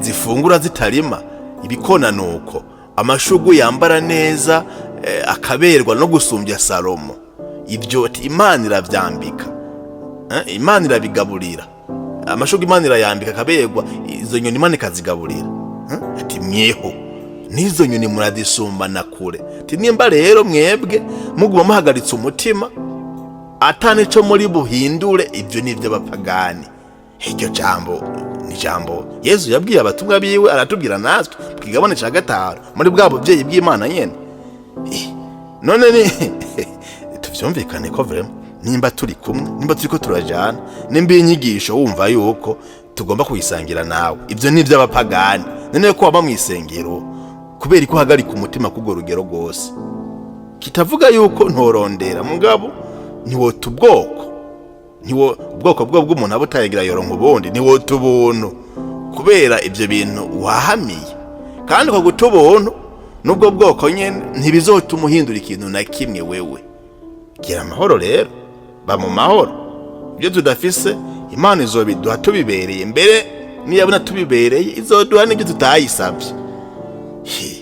zifungura zitarima ibikona, nuko amashugu yambara neza akaberwa no gusumbya Salomo. Ibyo ati Imana iravyambika, Imana irabigaburira. Amashugu Imana irayambika akaberwa, izo nyoni Imana ikazigaburira. Ati mweho nizo nyoni muradisumbana kure. Ati nimba rero mwebwe muguma muhagaritse umutima atane cyo muri buhindure, ibyo ni iby'abapagani. Iryo jambo ni jambo Yesu yabwiye abatumwa biwe, aratubwira natwe twigabane ca 5 muri bwa buvyeyi bw'Imana nyene. None ni tuvyumvikane ko vraiment nimba turi kumwe, nimba turiko turajana, nimba inyigisho wumva yuko tugomba kuyisangira nawe, ibyo ni iby'abapagani. None ko waba mwisengero kubera ko hagarika umutima kugo rugero rwose, kitavuga yuko ntorondera mugabo ntiwote ubwoko bw'umuntu abutayigira yoronka ubundi, ntiwote ubuntu kubera ibyo bintu wahamiye. Kandi ko guta ubuntu nubwo bwoko nyene ntibizotuma umuhindura ikintu na kimwe. Wewe gira amahoro rero, ba mu mahoro. Ibyo tudafise Imana izobiduha tubibereye, mbere niyabona tubibereye izoduha n'ibyo tutayisavye,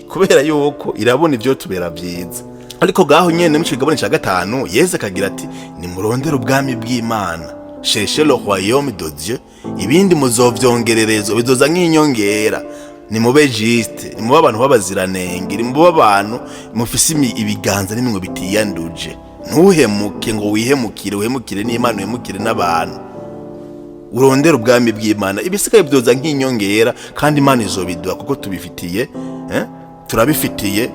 kubera yuko irabona ibyo tubera byiza. Ariko gaho nyene mu kigabane ca 5 Yesu akagira ati nimurondera ubwami bw'Imana, cherchez le royaume de Dieu, ibindi muzovyongererezo bizoza nk'inyongera. Nimube juste, nimube abantu babaziranenge, nimube abantu mufise ibiganza n'imwe bitiyanduje. Ntuhemuke ngo wihemukire n'Imana, uhemukire n'abantu. Urondera ubwami bw'Imana, ibisigaye bizoza nk'inyongera, kandi Imana izobiduha kuko tubifitiye, turabifitiye,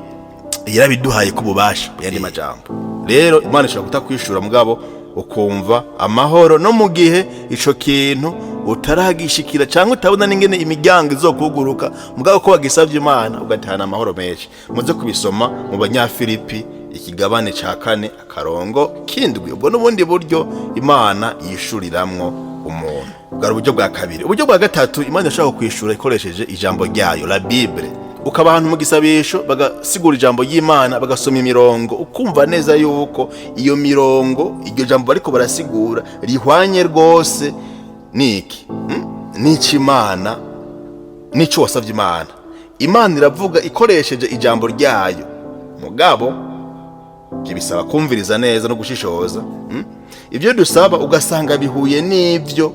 yarabiduhaye ku bubasha yandi majambo. Rero Imana ishobora kutakwishura mugabo ukumva amahoro no mu gihe ico kintu utaragishikira cyangwa utabona n'ingene imiryango izokuguruka, mugabo ko wagisavye Imana ugatahana amahoro menshi. Muze kubisoma mu Banyafilipi ikigabane ca 4 akarongo kindwi. Ubwo n'ubundi buryo Imana yishuriramwo umuntu. Bwari uburyo bwa kabiri. Uburyo bwa gatatu, Imana ishaka kwishura ikoresheje ijambo ryayo, la Bible. Ukaba ahantu mu gisabisho bagasigura ijambo y'Imana, bagasoma imirongo, ukumva neza yuko iyo mirongo, iryo jambo bariko barasigura rihwanye rwose niki n'iki Imana, nico wasavye Imana. Imana iravuga ikoresheje ijambo ryayo, mugabo kibisaba kumviriza neza no gushishoza. Ibyo dusaba ugasanga bihuye n'ibyo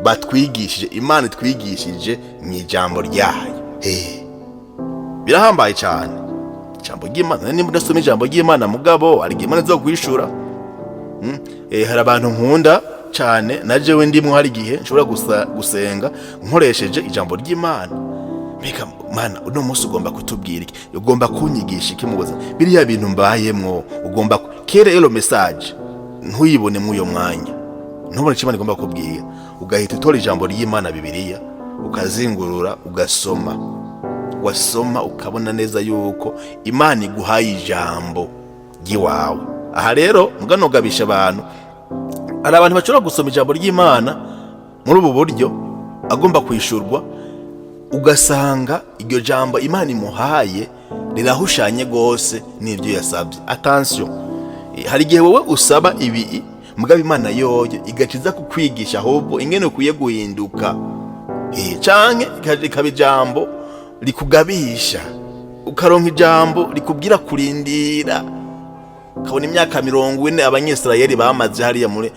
batwigishije, Imana itwigishije mu ijambo ryayo. Birahambaye cyane ijambo ry'Imana. Nimba udasoma ijambo ry'Imana mugabo ari Imana zo kwishura. Hari abantu nkunda cyane, najewe ndimwe hari gihe nshobora gusenga nkoresheje ijambo ry'Imana. Mbega Mana uno munsi ugomba kutubwira iki, ugomba kunyigisha iki mubaza biriya bintu mbayemwo, ugomba kere elo message ntuyibone mu uyo mwanya, ntubone icyo Imana igomba kubwira, ugahita utora ijambo ry'Imana Bibiliya ukazingurura ugasoma, wasoma ukabona neza yuko Imana iguhaye ijambo giwawe. Aha rero mugano gabisha abantu, ari abantu bashobora gusoma ijambo ry'Imana muri ubu buryo agomba kwishurwa, ugasanga iryo jambo Imana imuhaye rirahushanye gose n'ibyo yasabye. Attention, hari gihe wowe usaba ibi mugabo Imana yoyo igaciza kukwigisha ahubwo ingene ukuye guhinduka, canke ikaba ijambo likugabisha, ukaronka ijambo likubwira kurindira kabona imyaka 40 abanyesirayeli bamaze hariya muri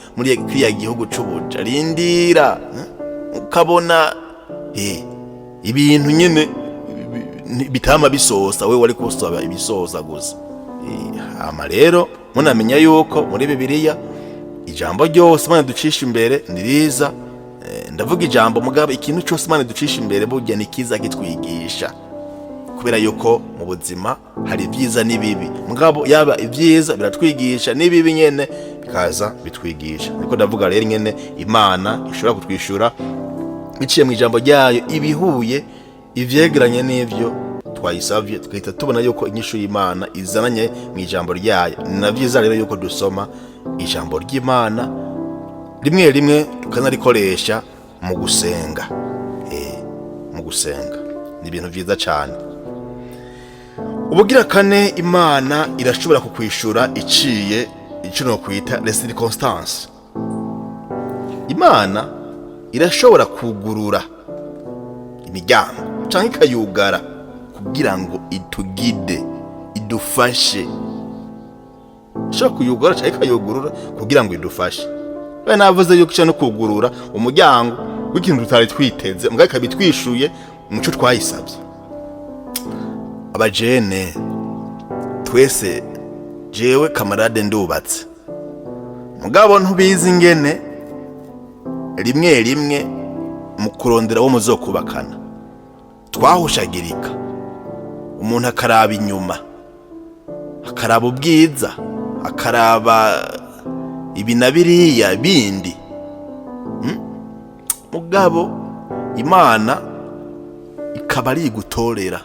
kiriya gihugu c'ubuja. Rindira ukabona ibintu nyene bitama bisosa, we wari kusaba ibisosa gusa. Hama rero munamenya yuko muri Bibiliya ijambo ryose Imana ducisha imbere niriza. Ndavuga ijambo mugabo ikintu cyose Imana ducisha imbere burya nikiza kitwigisha, kubera yuko mu buzima hari ibyiza n'ibibi. Mugabo yaba ibyiza biratwigisha, n'ibibi nyene bikaza bitwigisha. Niko ndavuga rero nyene Imana ishobora kutwishura biciye mu ijambo ryayo ibihuye ivyegeranye n'ivyo twayisavye, twahita tubona yuko inyishu y'Imana izananye mu ijambo ryayo. Ni byiza rero yuko dusoma ijambo ry'Imana rimwe rimwe tukanarikoresha mu gusenga. Mu gusenga ni ibintu byiza cyane. Ubugira kane, Imana irashobora kukwishura iciye icyo no kwita les circonstances. Imana irashobora kugurura imiryango cyangwa ikayugara kugira ngo itugide, idufashe. Ishobora kuyugara cyangwa ikayugurura kugira ngo idufashe. Bene navuze yuko cyane kugurura umuryango w'ikintu tutari twiteze, mbwa ikabitwishuye muco twayisabye. Abajene twese, jewe kamarade ndubatse, mugabo ntubizi ingene rimwe rimwe mu kurondera wo muzokubakana twahushagirika. Umuntu akaraba inyuma, akaraba ubwiza, akaraba ibi na biriya bindi. Mugabo Imana ikaba ari gutorera.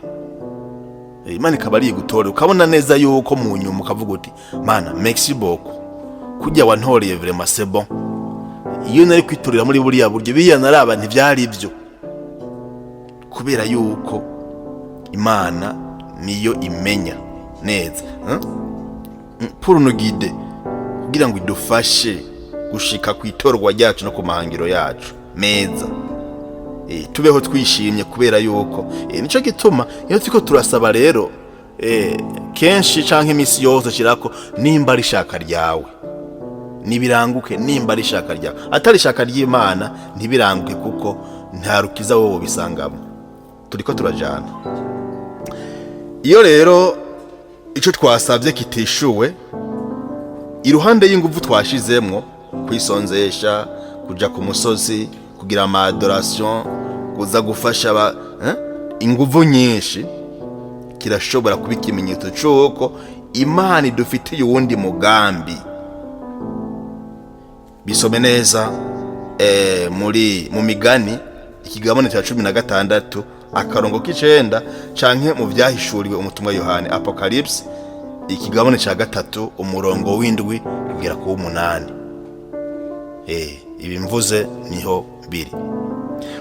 Imana ikaba ari gutorera, ukabona neza yuko mu nyuma ukavuga uti Mana merci beaucoup kujya wantoreye vraiment c'est bon. Iyo nari kwitorera muri buriya buryo biya naraba ntivyari ibyo, kubera yuko Imana niyo imenya neza pour nous guider, kugira ngo idufashe gushika kwitorwa ryacu no kumahangiro yacu meza. Tubeho twishimye kubera yuko nico gituma iyo turiko turasaba rero kenshi canke imisi yose kirako nimba ari shaka ryawe nibiranguke, nimba ari shaka ryawe atari shaka ry'Imana ntibiranguke, kuko nta rukiza wowe bisangamo. Turiko turajana. Iyo rero ico twasavye kitishuwe, iruhande y'inguvu twashizemwo kwisonzesha, kuja ku musozi, kugira ama adoration, kuza gufasha inguvu nyinshi, kirashobora kuba ikimenyetso cy'uko Imana idufitiye uwundi mugambi. Bisome neza mu Migani ikigabane cya 16 akarongo k'icenda, canke mu vyahishuriwe umutumwa Yohane Apocalypse ikigabane cya 3 umurongo w'indwi kugera ku 8. Ibi mvuze niho biri.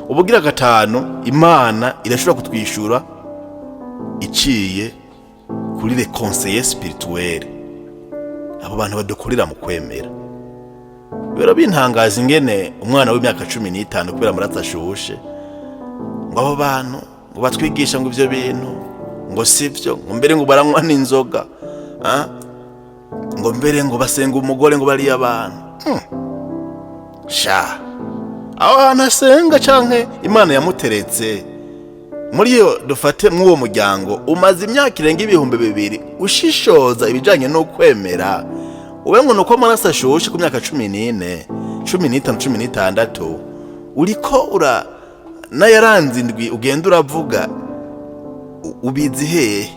Ubugira gatanu, Imana irashobora kutwishura iciye kuri les conseillers spirituels, abo bantu badukorera mu kwemera. Bero bintangaza ingene umwana w'imyaka 15 kubera muratashushe ngo abo bantu ngo batwigisha ngo ivyo bintu ngo sivyo, ngo mbere ngo baranywa n'inzoga, ngo mbere ngo basenga umugore ngo bari abantu. Sha aho anasenga canke Imana yamuteretse muri yo. Dufate mw'uwo muryango umaze imyaka irenga 2000 ushishoza ibijanye no kwemera, ube ngo nuko amaraso ashushe ku myaka 14 15 16 uriko nayaranze indwi ugenda uravuga ubizi hehe?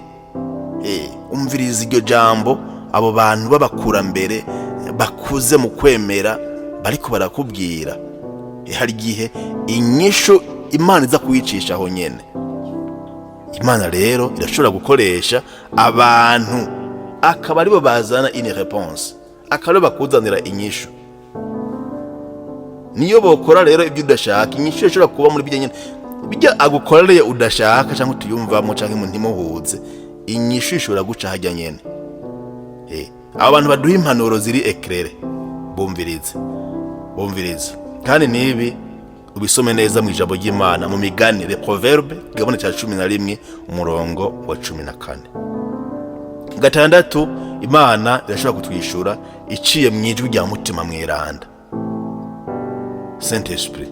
Umviriza iryo jambo abo bantu babakura mbere bakuze mu kwemera bariko barakubwira. Hari gihe inyisho Imana iza kuyicisha aho nyene. Imana rero irashobora gukoresha abantu akaba aribo bazana une réponse, akaba bakuzanira inyisho. Niyo bokora rero ibyo udashaka, inyisho ishobora kuba muri bijye nyene bijya agukoreye udashaka cyangwa tuyumvamo cyangwa umuntu muhuze, inyisho ishobora guca hajya nyene. Aba bantu baduha impanuro ziri éclairé, bumvirize kandi nibi ubisome neza mu ijambo ry'Imana mu Migani, les Proverbes gabone cya 11 umurongo wa 14. gatandatu, Imana irashobora kutwishura iciye mu ijwi rya mutima mweranda, Saint Esprit.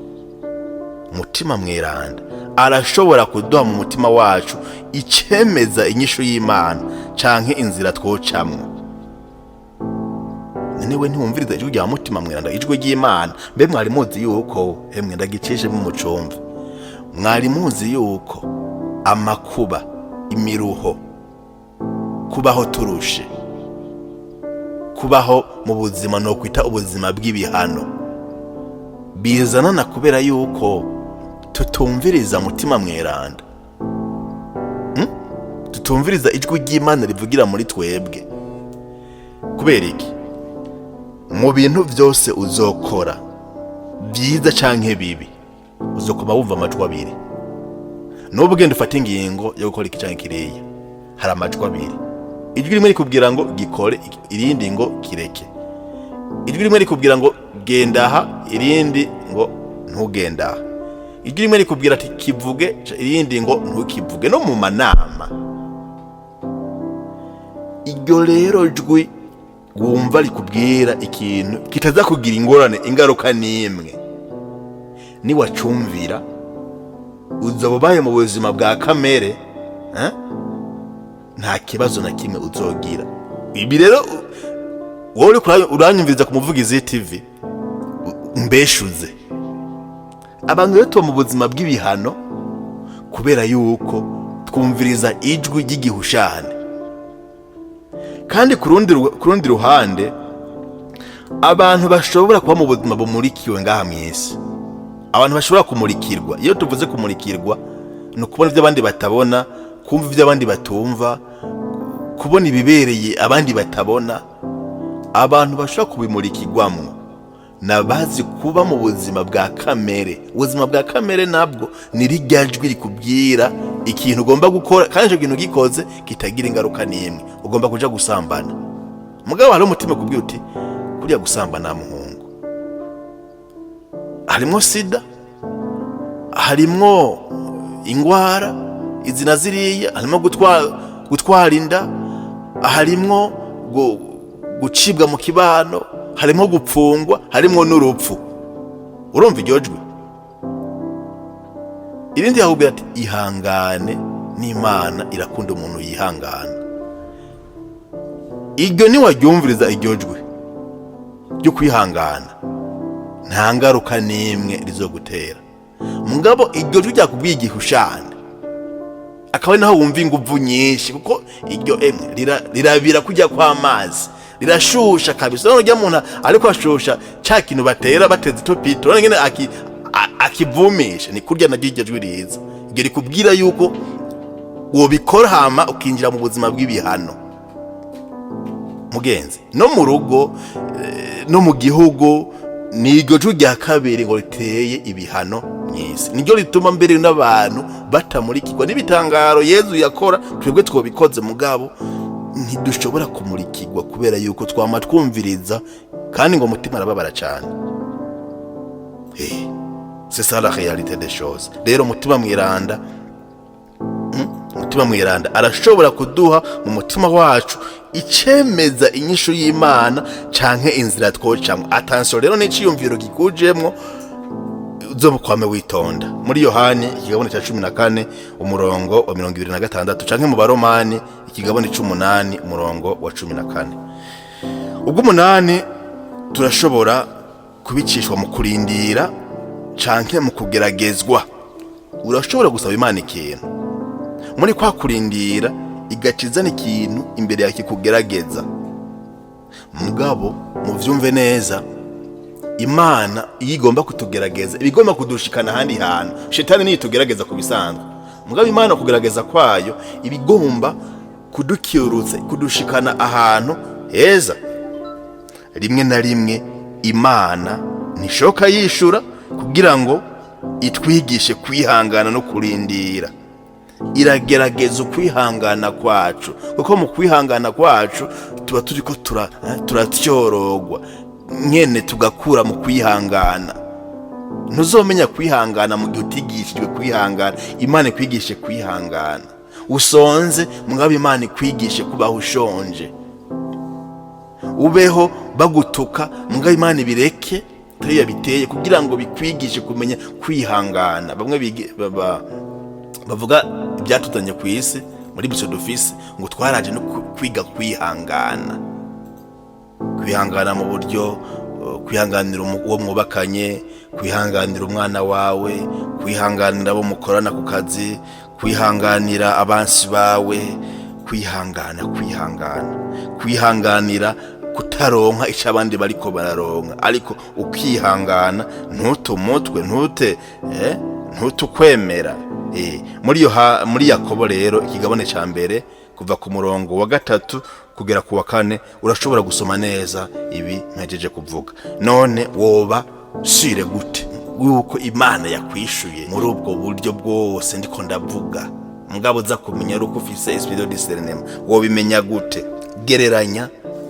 Mutima mweranda arashobora kuduha mu mutima wacu icemeza inyishu y'Imana canke inzira twocamwo. Niwe ntiwumviriza ijwi rya mutima mweranda, ijwi ry'Imana. Mbe mwari muzi yuko ndagicishe mu mucumbi, mwari muzi yuko amakuba, imiruho, kubaho turushe, kubaho mu buzima no kwita ubuzima bw'ibihano bizanana kubera yuko tutumviriza mutima mweranda, tutumviriza ijwi ry'Imana rivugira muri twebwe. Kubera iki? Mu bintu byose uzokora, byiza canke bibi, uzokoma wumva amajwi abiri. N'ubwo ugenda ufata ingingo yo gukora iki canke kiriya, hari amajwi abiri. Ijwi rimwe rikubwira ngo gikore, irindi ngo kireke. Ijwi rimwe rikubwira ngo genda aha, irindi ngo ntugenda aha. Ijwi rimwe rikubwira ati kivuge, irindi ngo ntukivuge. No mu manama, iryo rero jwi wumva rikubwira ikintu kitaza kugira ingorane, ingaruka n'imwe, niwacumvira uzoba ubaye mu buzima bwa kamere, nta kibazo na kimwe uzogira. Ibi rero wowe uranyumviriza ku Muvugizi TV, mbeshuze abantu rero tuba mu buzima bw'ibihano kubera yuko twumviriza ijwi ry'igihushane. Kandi ku rundi ruhande, abantu bashobora kuba mu buzima bumurikiwe ngaha mw'isi, abantu bashobora kumurikirwa. Iyo tuvuze kumurikirwa, ni ukubona ibyo abandi batabona, kumva ibyo abandi batumva, kubona ibibereye abandi batabona. Abantu bashobora kubimurikirwamo nabazi kuba mu buzima bwa kamere. Ubuzima bwa kamere nabwo ni rirya jwi rikubwira ikintu ugomba gukora, kandi icyo kintu gikoze kitagira ingaruka n'imwe. Ugomba kuja gusambana, mugabo hari umutima kubwira uti kuriya gusambana muhungu, harimwo sida, harimwo ingwara izi na ziriya, harimwo gutwara inda, harimwo gucibwa mu kibano, harimwo gupfungwa, harimwo n'urupfu. Urumva iryo jwi? Irindi yakubwira ati ihangane, n'Imana irakunda umuntu yihangana. Iryo niwaryumviriza iryo jwi ryo kwihangana, nta ngaruka n'imwe rizogutera. Mugabo iryo jwi ryakubwiye igihushane, akaba naho wumva inguvu nyinshi, kuko iryo rirabira kujya kw'amazi, rirashusha kabisa. None ujya muntu ariko ashusha cya kintu batera bateze topito, none ngene akivumisha, ni kurya naryo iryo jwi riza. Iryo rikubwira yuko wobikora hama ukinjira mu buzima bw'ibihano. Mugenzi, no mu rugo no mu gihugu, ni iryo jwi rya kabiri ngo riteye ibihano mw'isi. Niryo rituma mbere n'abantu batamurikirwa n'ibitangaro Yezu yakora. Twebwe twobikoze, mugabo ntidushobora kumurikirwa kubera yuko twama twumviriza, kandi ngo mutima arababara cyane. C'est ça la réalité des choses. Rero mutima mweranda, mutima mweranda arashobora kuduha mu mutima wacu icemeza inyishu y'Imana canke inzira twocamwo. Attention rero n'iciyumviro gikujemwo, uzobukwame witonda. Muri Yohani ikigabane cya 14 umurongo wa 26, canke mu Baromani ikigabane 8 umurongo wa 14. Ubwo 8 turashobora kubicishwa mu kurindira canke mu kugeragezwa. Urashobora gusaba Imana ikintu, muri kwa kurindira igacizana ikintu imbere yake kugerageza. Mugabo muvyumve neza, Imana igomba kutugerageza, ibigomba kudushikana handi hantu. Shetani niyo tugerageza kubisanzwe, mugabo Imana kugerageza kwayo ibigomba kudukiurutse, kudushikana ahantu heza. Rimwe na rimwe Imana nishoka yishura kugira ngo itwigishe kwihangana no kurindira. Iragerageza ukwihangana kwacu, kuko mu kwihangana kwacu tuba turiko turatyorogwa nyene tugakura mu kwihangana. Ntuzomenya kwihangana mu gihe utigishijwe kwihangana. Imana ikwigishe kwihangana. usonze mugabo Imana ikwigishe kubaho ushonje, ubeho bagutuka mugabo Imana ibireke turiya biteye kugira ngo bikwigishe kumenya kwihangana. Bamwe bavuga ibyatuzanye ku isi muri biso dufise ngo twaraje no kwiga kwihangana mu buryo kwihanganira uwo mwubakanye, kwihanganira umwana wawe, kwihanganira abo mukorana ku kazi, kwihanganira abansi bawe, kwihanganira kutaronka icyo abandi bariko bararonka, ariko ukihangana ntutumutwe ntutukwemera. Muri Yakobo rero ikigabane ca mbere kuva ku murongo wa 3 kugera ku wa 4 urashobora gusoma neza ibi ntegereje kuvuga. None woba shire gute yuko Imana yakwishuye muri ubwo buryo bwose ndiko ndavuga, mugabo za kumenya ruko ufise esprit de discernement, wobimenya gute? Gereranya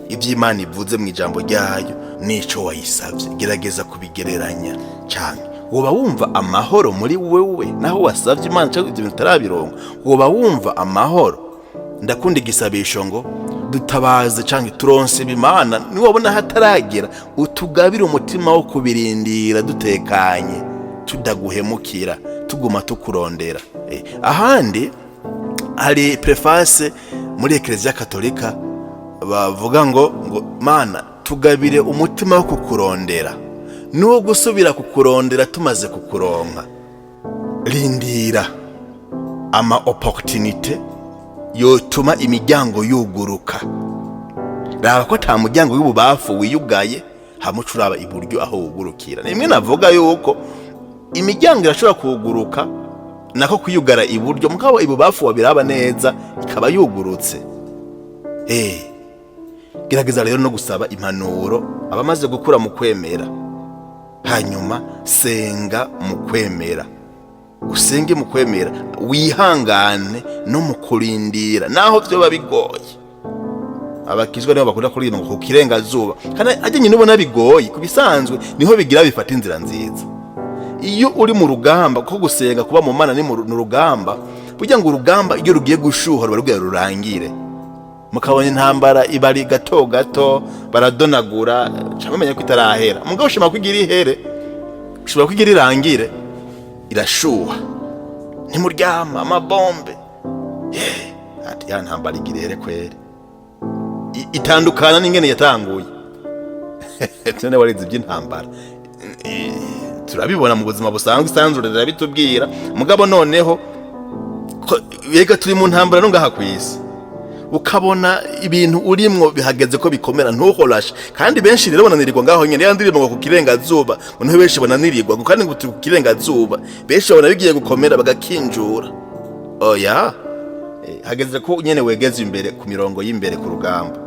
ibyo Imana ivuze mu ijambo ryayo nico wayisavye, gerageza kubigereranya cyane. Woba wumva amahoro muri wewe naho wasavye Imana cyangwa ibyo bitarabironka, woba wumva amahoro. Ndakunda igisabisho ngo dutabaze cyangwa turonse Imana, niwabona hataragera utugabira umutima wo kubirindira dutekanye, tudaguhemukira, tuguma tukurondera. Ahandi hari preface muri Eklezia Katolika bavuga ngo Mana tugabire umutima wo kukurondera, nuwo gusubira kukurondera tumaze kukuronka. Rindira ama opportunité yotuma imiryango yuguruka. Raba ko ta muryango y'ububafu wiyugaye hamucuraba iburyo aho ugurukira. Nimwe navuga yuko imiryango irashobora kuguruka nako kuyugara iburyo, mugabo ibubafu wabiraba neza ikaba yugurutse. Gerageza rero no gusaba impanuro abamaze gukura mu kwemera, hanyuma senga mu kwemera, usenge mu kwemera, wihangane no mu kurindira naho byo bigoye. Abakizwa nibo bakunda kuririmba ngo kukirengazuba, kandi ajye nyine ubona bigoye kubisanzwe niho bigira bifata inzira nziza. Iyo uri mu rugamba ko gusenga kuba mu Mana ni mu rugamba, burya ngo urugamba iyo rugiye gushuha ruba rurangire, mukabona intambara ibari gato gato baradonagura cyangwa menya ko itarahera, mugabo ushima kwigira ihere, ushobora kwigira irangire, irashuha ntimuryama amabombe. Ati ya ntambara igirehere kwere itandukana n'ingene yatanguye. Tune warize iby'intambara turabibona mu buzima busanzwe, isanzure bitubwira, mugabo noneho yega turi mu ntambara no ngaha kwisi, ukabona ibintu urimwo bihageze ko bikomera ntuhorashe. Kandi benshi rero bananirirwa ngaho nyene yandirimbo ngo kukirengazuba, none benshi bananirirwa kandi ngo kukirengazuba, benshi babona bigiye gukomera bagakinjura. Oya, hageze ko nyene wegeze imbere ku mirongo y'imbere ku rugamba.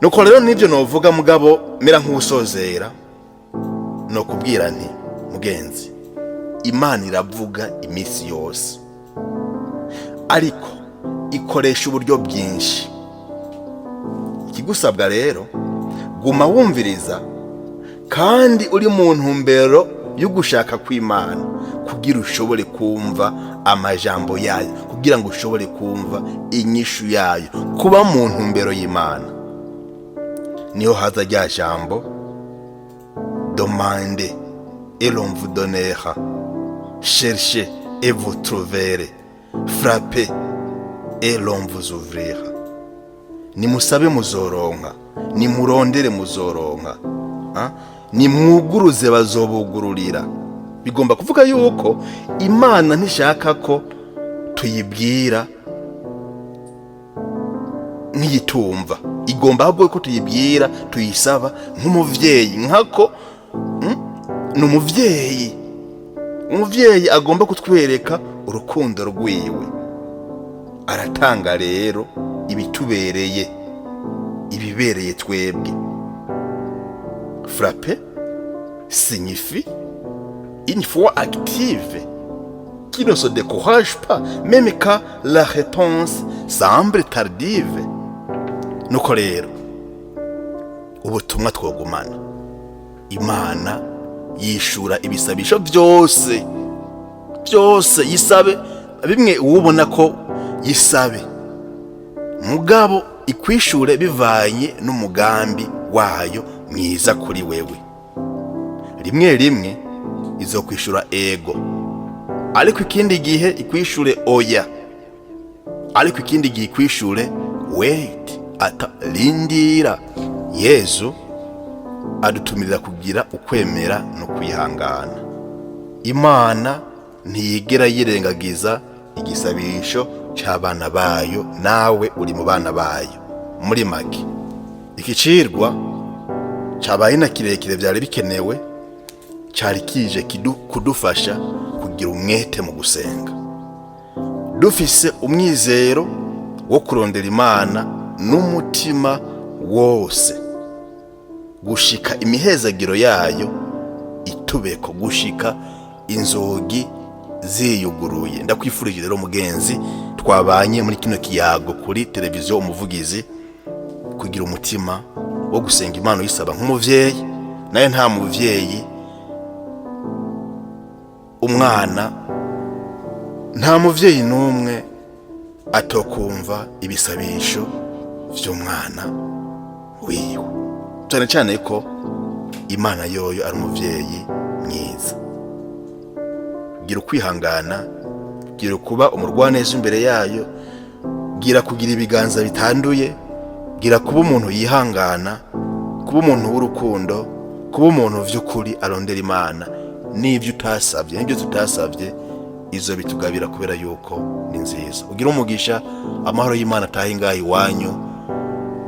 Nuko rero nivyo novuga, mugabo mera nk'usozera no kubwira nti mugenzi, Imana iravuga imisi yose, ariko ikoresha uburyo bwinshi. Ikigusabwa rero guma wumviriza kandi uri mu ntumbero yo gushaka kw'Imana kugira ushobore kumva amajambo yayo, kugira ngo ushobore kumva inyishu yayo, kuba mu ntumbero y'Imana. Niho haza rya jambo demandez et l'on vous donnera, cherchez et vous trouverez, frappez et l'on vous ouvrira. Nimusabe muzoronka, nimurondere muzoronka, nimwuguruze bazobugururira. Bigomba kuvuga yuko Imana ntishaka ko tuyibwira nk'iyitumva, igomba ahubwo ko tuyibwira, tuyisaba nk'umuvyeyi, nkako n'umuvyeyi. Umuvyeyi agomba kutwereka urukundo rwiwe. Aratanga rero ibitubereye, ibibereye twebwe. Frapper signifie une foi active qui ne se décourage pas même quand la réponse semble tardive. Nuko rero ubutumwa twogumana, Imana yishura ibisabisho byose, yisabe bimwe ubona ko yisabe mugabo ikwishure bivanye n'umugambi wayo mwiza kuri wewe. Rimwe rimwe izokwishura ego, ariko ikindi gihe ikwishure oya, ariko ikindi gihe ikwishure wait, lindira. Yesu adutumirira kugira ukwemera no kwihangana. Imana ntiyigera yirengagiza igisabisho cy'abana bayo, nawe uri mu bana bayo. Muri make ikicirwa cyabaye na kirekire byari bikenewe, cyari kije kudufasha kugira umwete mu gusenga, dufise umwizero wo kurondera Imana n'umutima wose, gushika imihezagiro yayo itubeko, gushika inzogi ziyuguruye. Ndakwifurije rero mugenzi twabanye muri kino kiyago kuri televiziyo Umuvugizi, kugira umutima wo gusenga Imana uyisaba nk'umuvyeyi. Naye nta muvyeyi umwana, nta muvyeyi n'umwe atokumva ibisabisho vy'umwana wiwe, cyane cyane ko Imana yoyo ari umuvyeyi mwiza. Gira ukwihangana, gira kuba umurwaneza imbere yayo, gira kugira ibiganza bitanduye, gira kuba umuntu yihangana, kuba umuntu w'urukundo, kuba umuntu vy'ukuri arondera Imana. N'ibyo utasabye, n'ibyo tutasabye, izo bitugabira kubera yuko ni nziza. Ugira umugisha, amahoro y'Imana atahe ngaho iwanyu.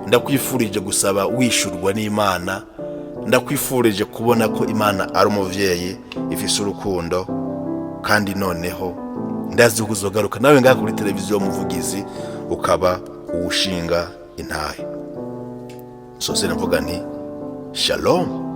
Ndakwifurije gusaba wishurwa n'Imana, ndakwifurije kubona ko Imana ari umuvyeyi ifise urukundo, kandi noneho ndazi kuzogaruka nawe ngaho kuri televiziyo Umuvugizi ukaba uwushinga intahe. Sose navuga nti shalom.